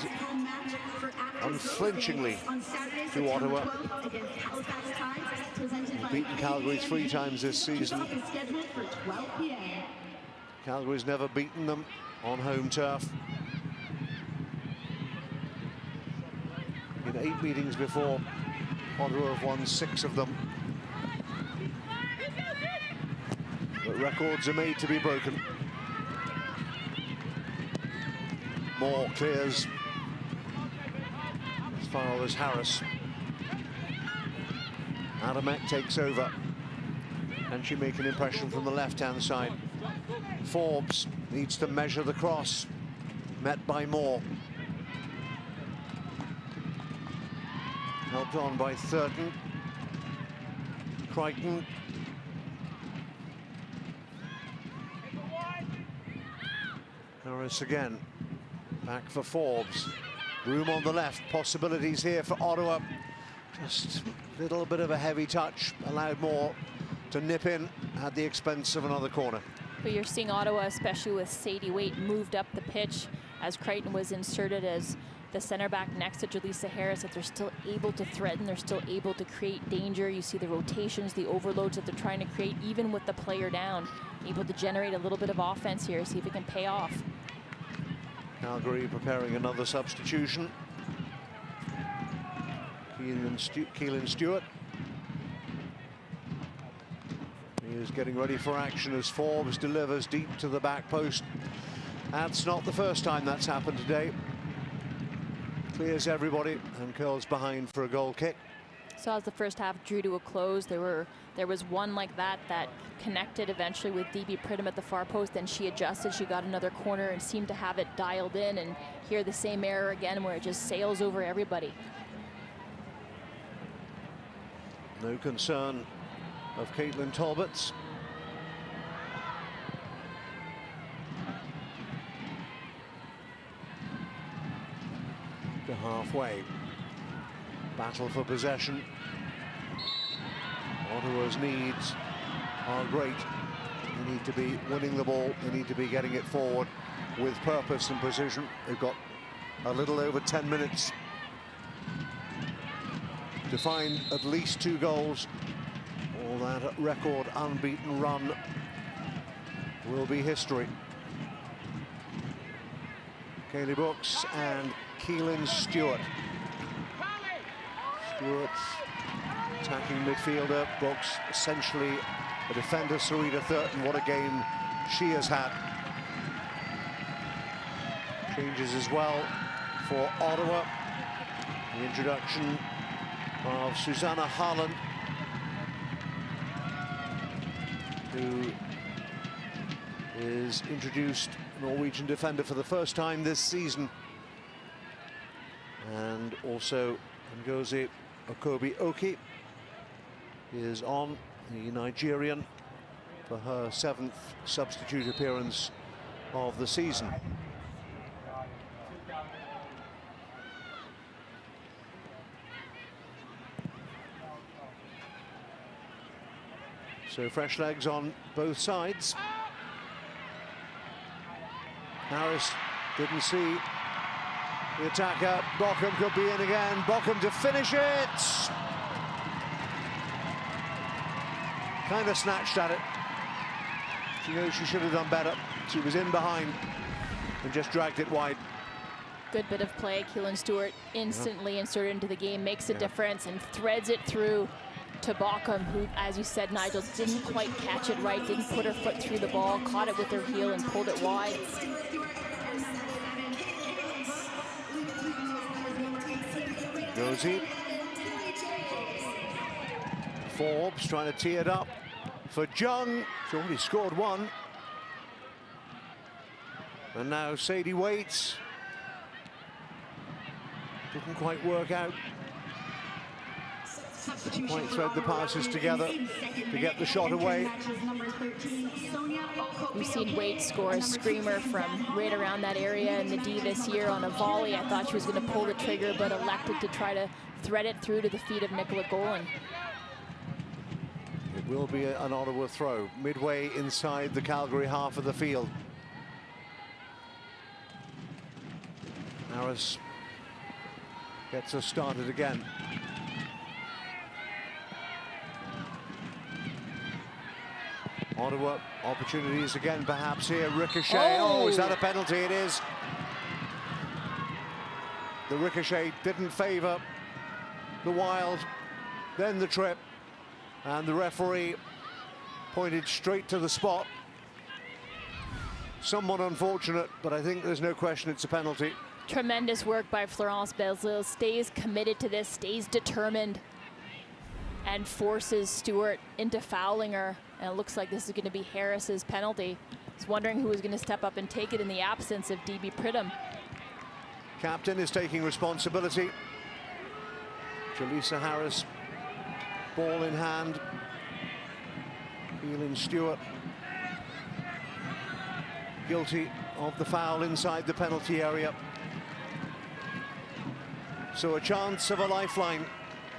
unflinchingly to Ottawa. We've beaten Calgary 3 times this season. Calgary's never beaten them on home turf. In 8 meetings before, Ottawa have won 6 of them. But records are made to be broken. Moore clears as far as Harris. Adamek takes over. Can she make an impression from the left-hand side? Forbes needs to measure the cross. Met by Moore. Helped on by Thurton. Crichton. Harris again. Back for Forbes. Room on the left. Possibilities here for Ottawa. Just a little bit of a heavy touch. Allowed more to nip in at the expense of another corner. But you're seeing Ottawa, especially with Sadie Waite, moved up the pitch as Crichton was inserted as the center back next to Jaleesa Harris, that they're still able to threaten, they're still able to create danger. You see the rotations, the overloads that they're trying to create, even with the player down, able to generate a little bit of offense here, see if it can pay off. Calgary preparing another substitution. Keelan Stewart. He is getting ready for action as Forbes delivers deep to the back post. That's not the first time that's happened today. Clears everybody and curls behind for a goal kick. So as the first half drew to a close, there was one like that connected eventually with DB Pridham at the far post. Then she adjusted, she got another corner and seemed to have it dialed in, and here the same error again where it just sails over everybody. No concern of Caitlin Talbot's. To halfway. Battle for possession. Ottawa's needs are great. They need to be winning the ball. They need to be getting it forward with purpose and precision. They've got a little over 10 minutes to find at least 2 goals. All that record unbeaten run will be history. Kaylee Brooks and Keelan Stewart. Stewart's attacking midfielder. Brooks essentially a defender. Sarita Thurton, what a game she has had. Changes as well for Ottawa. The introduction of Susanna Harland, who is introduced Norwegian defender for the first time this season. And also Ngozi Okobi Oki is on, the Nigerian, for her 7th substitute appearance of the season. So fresh legs on both sides. Harris didn't see the attacker. Bockham could be in again. Bockham to finish it. Kind of snatched at it. She knows she should have done better. She was in behind and just dragged it wide. Good bit of play. Keelan Stewart instantly inserted into the game, makes a difference and threads it through to Bockham, who, as you said, Nigel, didn't quite catch it right, didn't put her foot through the ball, caught it with her heel and pulled it wide. Rosie. Forbes trying to tee it up for Jung. She's already scored 1. And now Sadie Waite. Didn't quite work out. Quite thread the passes together to get the shot away. We've seen Waite score a screamer from right around that area in the D this year on a volley. I thought she was going to pull the trigger, but elected to try to thread it through to the feet of Nicola Golan. It will be an Ottawa throw, midway inside the Calgary half of the field. Harris gets us started again. Ottawa opportunities again, perhaps here. Ricochet. Oh, is that a penalty? It is. The ricochet didn't favour the Wild. Then the trip, and the referee pointed straight to the spot. Somewhat unfortunate, but I think there's no question it's a penalty. Tremendous work by Florence Belzil. Stays committed to this, stays determined, and forces Stewart into fouling her. And it looks like this is going to be Harris's penalty. I was wondering who was going to step up and take it in the absence of DB Pridham. Captain is taking responsibility. Jaleesa Harris, ball in hand. Keelan Stewart guilty of the foul inside the penalty area. So a chance of a lifeline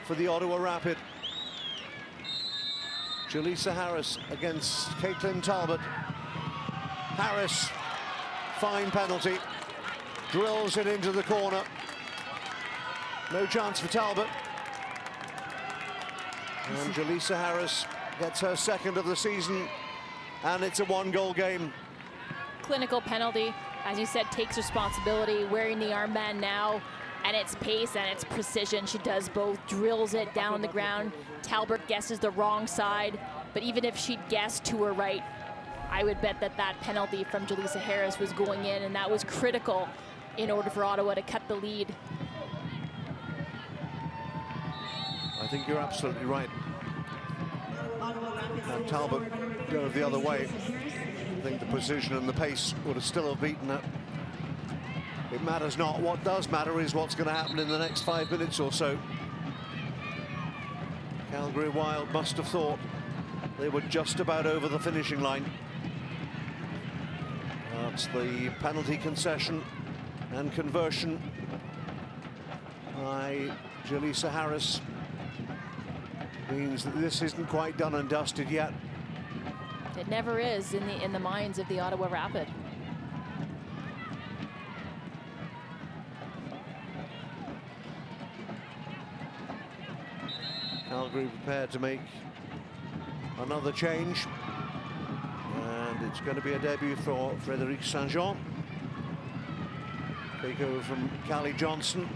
for the Ottawa Rapid. Jaleesa Harris against Caitlin Talbot. Harris, fine penalty, drills it into the corner. No chance for Talbot. And Jaleesa Harris gets her second of the season, and it's a one-goal game. Clinical penalty, as you said, takes responsibility, wearing the armband now, and its pace and its precision. She does both, drills it down the ground. Talbot guesses the wrong side, but even if she'd guessed to her right, I would bet that that penalty from Jaleesa Harris was going in, and that was critical in order for Ottawa to cut the lead. I think you're absolutely right. And Talbot drove the other way. I think the precision and the pace would have still have beaten her. It matters not. What does matter is what's going to happen in the next 5 minutes or so. Calgary Wild must have thought they were just about over the finishing line. That's the penalty concession and conversion by Jaleesa Harris. Means that this isn't quite done and dusted yet. It never is in the minds of the Ottawa Rapid. Calgary prepared to make another change, and it's going to be a debut for Frédérique Saint-Jean. Take over from Callie Johnson.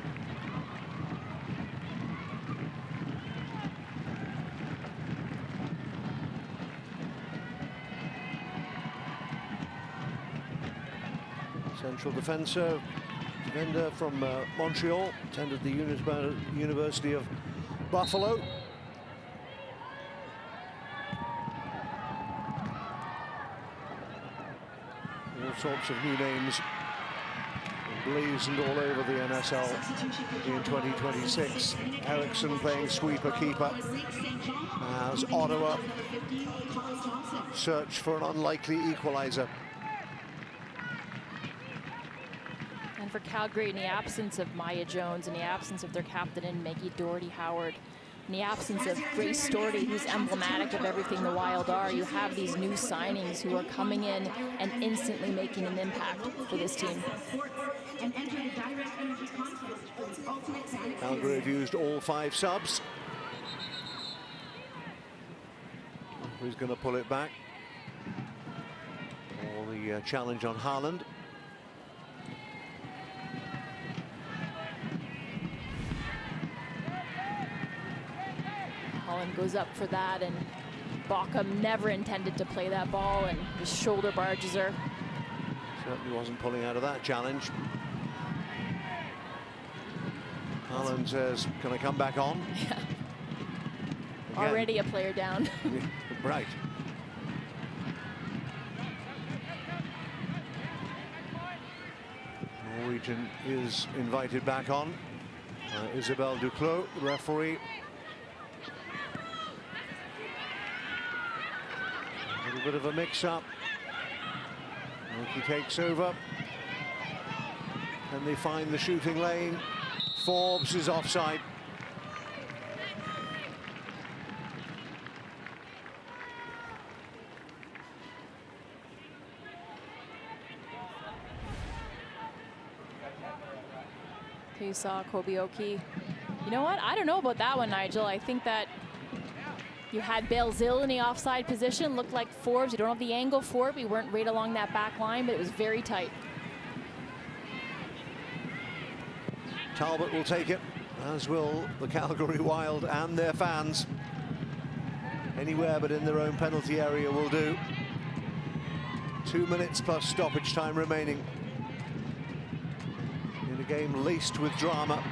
Central defender from Montreal, attended the University of Buffalo. All sorts of new names blazoned all over the NSL in 2026. Eriksson playing sweeper keeper as Ottawa search for an unlikely equalizer. And for Calgary, in the absence of Maya Jones, in the absence of their captain and Maggie Doherty-Howard, in the absence of Grace Doherty, who's emblematic of everything the Wild are, you have these new signings who are coming in and instantly making an impact for this team. Calgary have used all 5 subs. Who's going to pull it back? Or the challenge on Haaland. Holland goes up for that, and Bockham never intended to play that ball and just shoulder barges her. Certainly wasn't pulling out of that challenge. Holland says, can I come back on? Yeah. Again. Already a player down. Right. Norwegian is invited back on. Isabelle Duclos, the referee. A little bit of a mix-up. He takes over. And they find the shooting lane. Forbes is offside. You saw Kobioki. You know what? I don't know about that one, Nigel. I think that you had Belzil in the offside position. Looked like Forbes. You don't have the angle for it. We weren't right along that back line, but it was very tight. Talbot will take it, as will the Calgary Wild and their fans. Anywhere but in their own penalty area will do. 2 minutes plus stoppage time remaining. In a game laced with drama.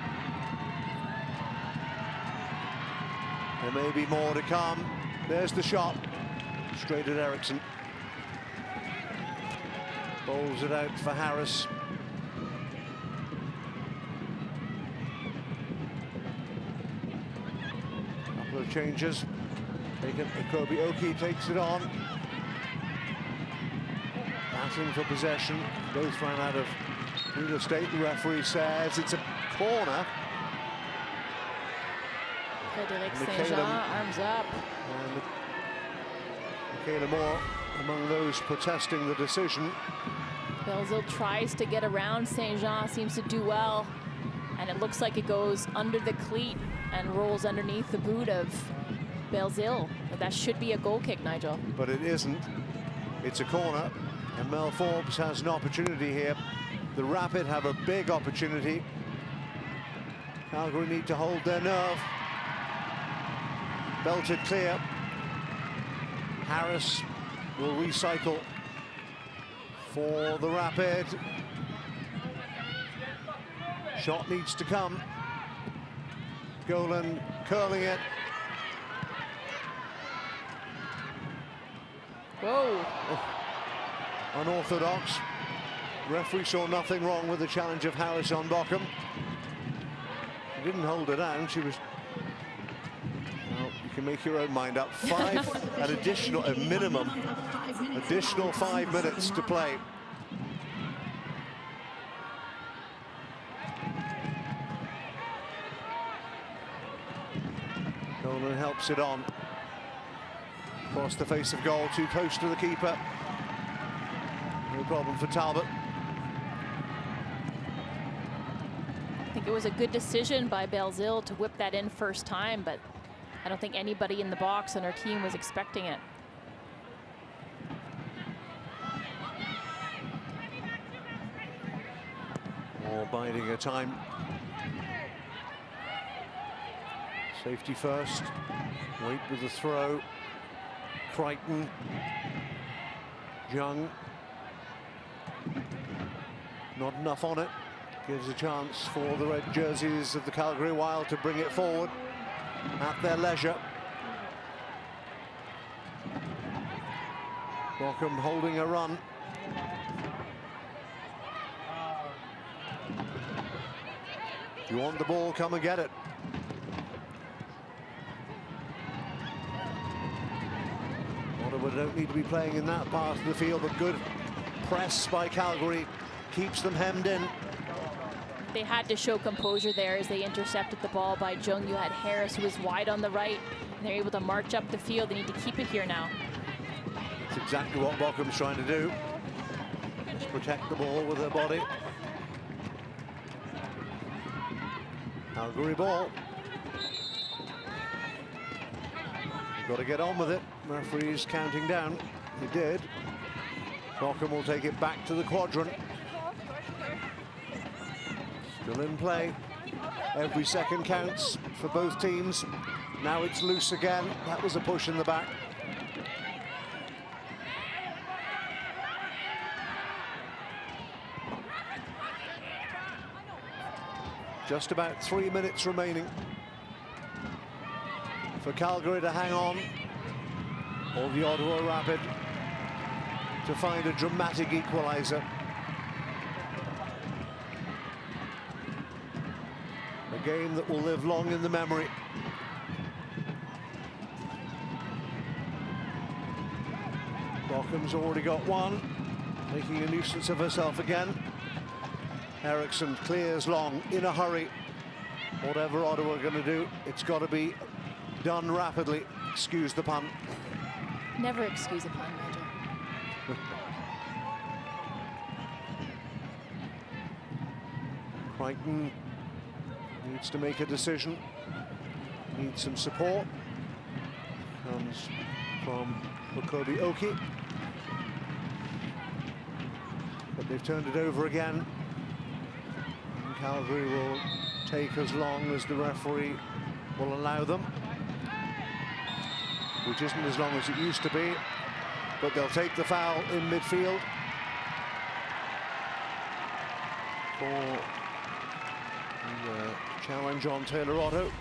There may be more to come. There's the shot. Straight at Eriksson. Bowls it out for Harris. Couple of changes. Kobioki takes it on. battling for possession. Both ran out of real estate. The referee says it's a corner. Frédéric Saint-Jean, arms up. And Michaela Moore among those protesting the decision. Belzile tries to get around Saint-Jean, seems to do well. And it looks like it goes under the cleat and rolls underneath the boot of Belzile. That should be a goal kick, Nigel. But it isn't. It's a corner. And Mel Forbes has an opportunity here. The Rapid have a big opportunity. Calgary need to hold their nerve. Belted clear. Harris will recycle for the Rapid. Shot needs to come. Golan curling it. Whoa. Oh. Unorthodox. Referee saw nothing wrong with the challenge of Harris on Bochum. She didn't hold her down. She was... Well, you can make your own mind up. A minimum, additional 5 minutes to play. Golan helps it on. Across the face of goal, too close to the keeper. No problem for Talbot. I think it was a good decision by Belzile to whip that in first time, but I don't think anybody in the box on our team was expecting it. More biding her time. Safety first. Wait with the throw. Crichton. Young. Not enough on it. Gives a chance for the red jerseys of the Calgary Wild to bring it forward at their leisure. Bochum holding a run. If you want the ball, come and get it. Ottawa don't need to be playing in that part of the field, but good press by Calgary keeps them hemmed in. They had to show composure there as they intercepted the ball by Jung. You had Harris, who was wide on the right, and they're able to march up the field. They need to keep it here now. That's exactly what Bochum's trying to do. Just protect the ball with their body. Calgary ball. You've got to get on with it. Referee's counting down. He did. Bochum will take it back to the quadrant. Still in play. Every second counts for both teams. Now it's loose again. That was a push in the back. Just about 3 minutes remaining for Calgary to hang on, or the Ottawa Rapid to find a dramatic equaliser. A game that will live long in the memory. Bochum's already got one, making a nuisance of herself again. Eriksson clears long in a hurry. Whatever Ottawa are going to do, it's got to be done rapidly. Excuse the pun. Never excuse a pun, Nigel. Crichton needs to make a decision. Needs some support. Comes from Okobi Oki. But they've turned it over again. And Calgary will take as long as the referee will allow them, which isn't as long as it used to be, but they'll take the foul in midfield for the challenge on Taylor Otto.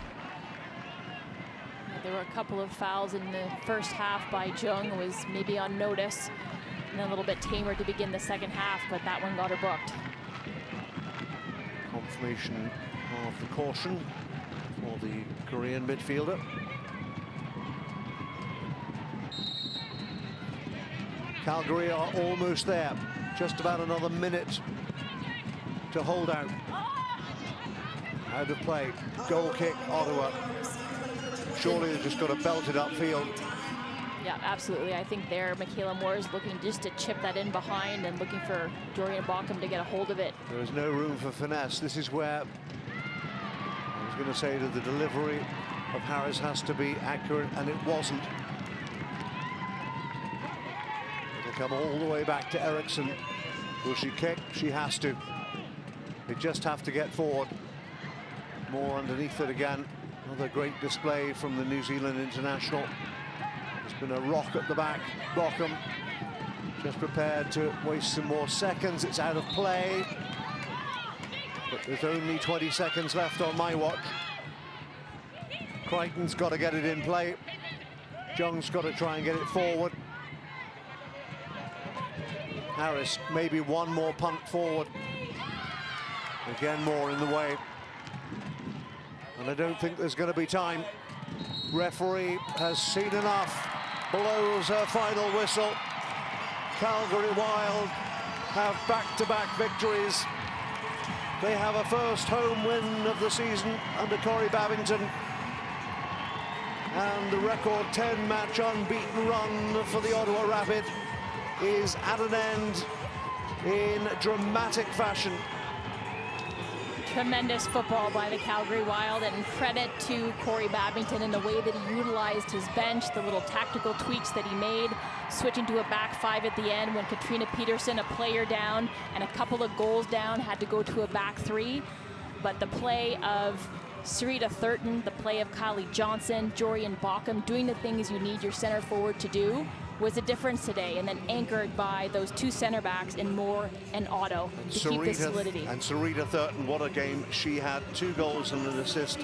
There were a couple of fouls in the first half by Jung, who was maybe on notice, and a little bit tamer to begin the second half, but that one got her booked. Confirmation of the caution for the Korean midfielder. Calgary are almost there. Just about another minute to hold out. Out of play. Goal kick, Ottawa. Surely they've just got to belt it upfield. Yeah, absolutely. I think there, Michaela Moore is looking just to chip that in behind and looking for Jorian Baucom to get a hold of it. There is no room for finesse. This is where I was going to say that the delivery of Harris has to be accurate, and it wasn't. It'll come all the way back to Eriksson. Will she kick? She has to. They just have to get forward. More underneath it again. Another great display from the New Zealand international. There's been a rock at the back. Baucom just prepared to waste some more seconds. It's out of play. But there's only 20 seconds left on my watch. Crichton's got to get it in play. Jung's got to try and get it forward. Harris, maybe one more punt forward. Again, more in the way. And I don't think there's going to be time. Referee has seen enough. Blows her final whistle. Calgary Wild have back-to-back victories. They have a first home win of the season under Corey Babington. And the record 10-match unbeaten run for the Ottawa Rapid is at an end in dramatic fashion. Tremendous football by the Calgary Wild, and credit to Corey Babington in the way that he utilized his bench, the little tactical tweaks that he made, switching to a back five at the end when Katrina Peterson, a player down and a couple of goals down, had to go to a back three. But the play of Sarita Thurton, the play of Kylie Johnson, Jorian Baucom, doing the things you need your center forward to do was a difference today, and then anchored by those two center backs in Moore and Otto to keep the solidity. And Sarita Thurton, what a game she had. 2 goals and an assist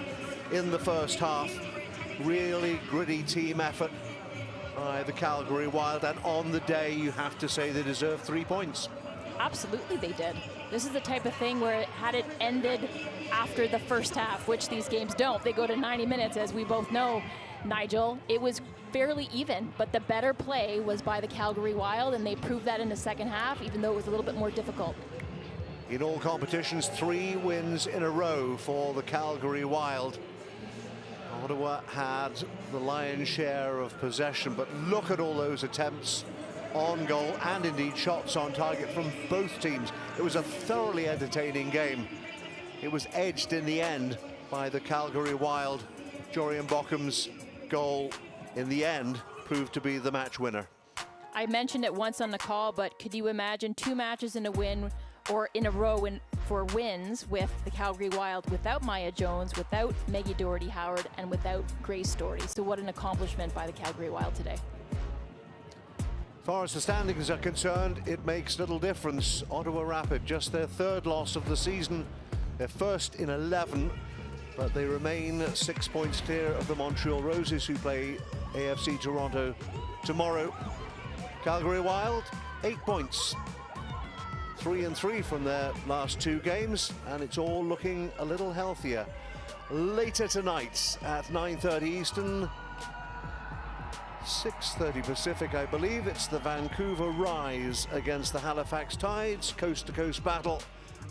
in the first half. Really gritty team effort by the Calgary Wild, and on the day you have to say they deserve 3 points. Absolutely they did. This is the type of thing where had it ended after the first half, which these games don't, they go to 90 minutes, as we both know, Nigel, it was fairly even, but the better play was by the Calgary Wild, and they proved that in the second half, even though it was a little bit more difficult. In all competitions, 3 wins in a row for the Calgary Wild. Ottawa had the lion's share of possession, but look at all those attempts on goal and indeed shots on target from both teams. It was a thoroughly entertaining game. It was edged in the end by the Calgary Wild. Jorian Baucom's goal in the end proved to be the match winner. I mentioned it once on the call, but could you imagine 2 matches in a win or in a row for wins with the Calgary Wild without Maya Jones, without Maggie Doherty-Howard, and without Grace Doherty? So what an accomplishment by the Calgary Wild today. As far as the standings are concerned, it makes little difference. Ottawa Rapid, just their 3rd loss of the season. They're first in 11, but they remain 6 points clear of the Montreal Roses, who play AFC Toronto tomorrow. Calgary Wild, 8 points. 3-3 from their last 2 games, and it's all looking a little healthier. Later tonight at 9:30 Eastern, 6:30 Pacific, I believe, it's the Vancouver Rise against the Halifax Tides, coast-to-coast battle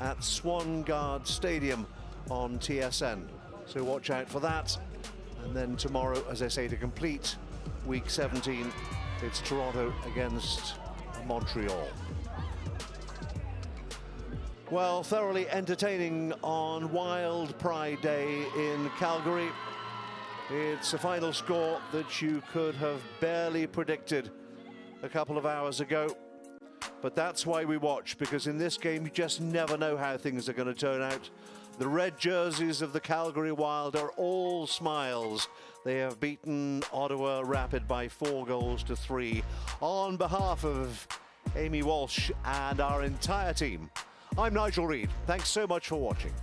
at Swangard Stadium on TSN. So watch out for that. And then tomorrow, as I say, to complete week 17, it's Toronto against Montreal. Well, thoroughly entertaining on Wild Pride Day in Calgary. It's a final score that you could have barely predicted a couple of hours ago. But that's why we watch, because in this game you just never know how things are going to turn out. The red jerseys of the Calgary Wild are all smiles. They have beaten Ottawa Rapid by 4-3. On behalf of Amy Walsh and our entire team, I'm Nigel Reid. Thanks so much for watching.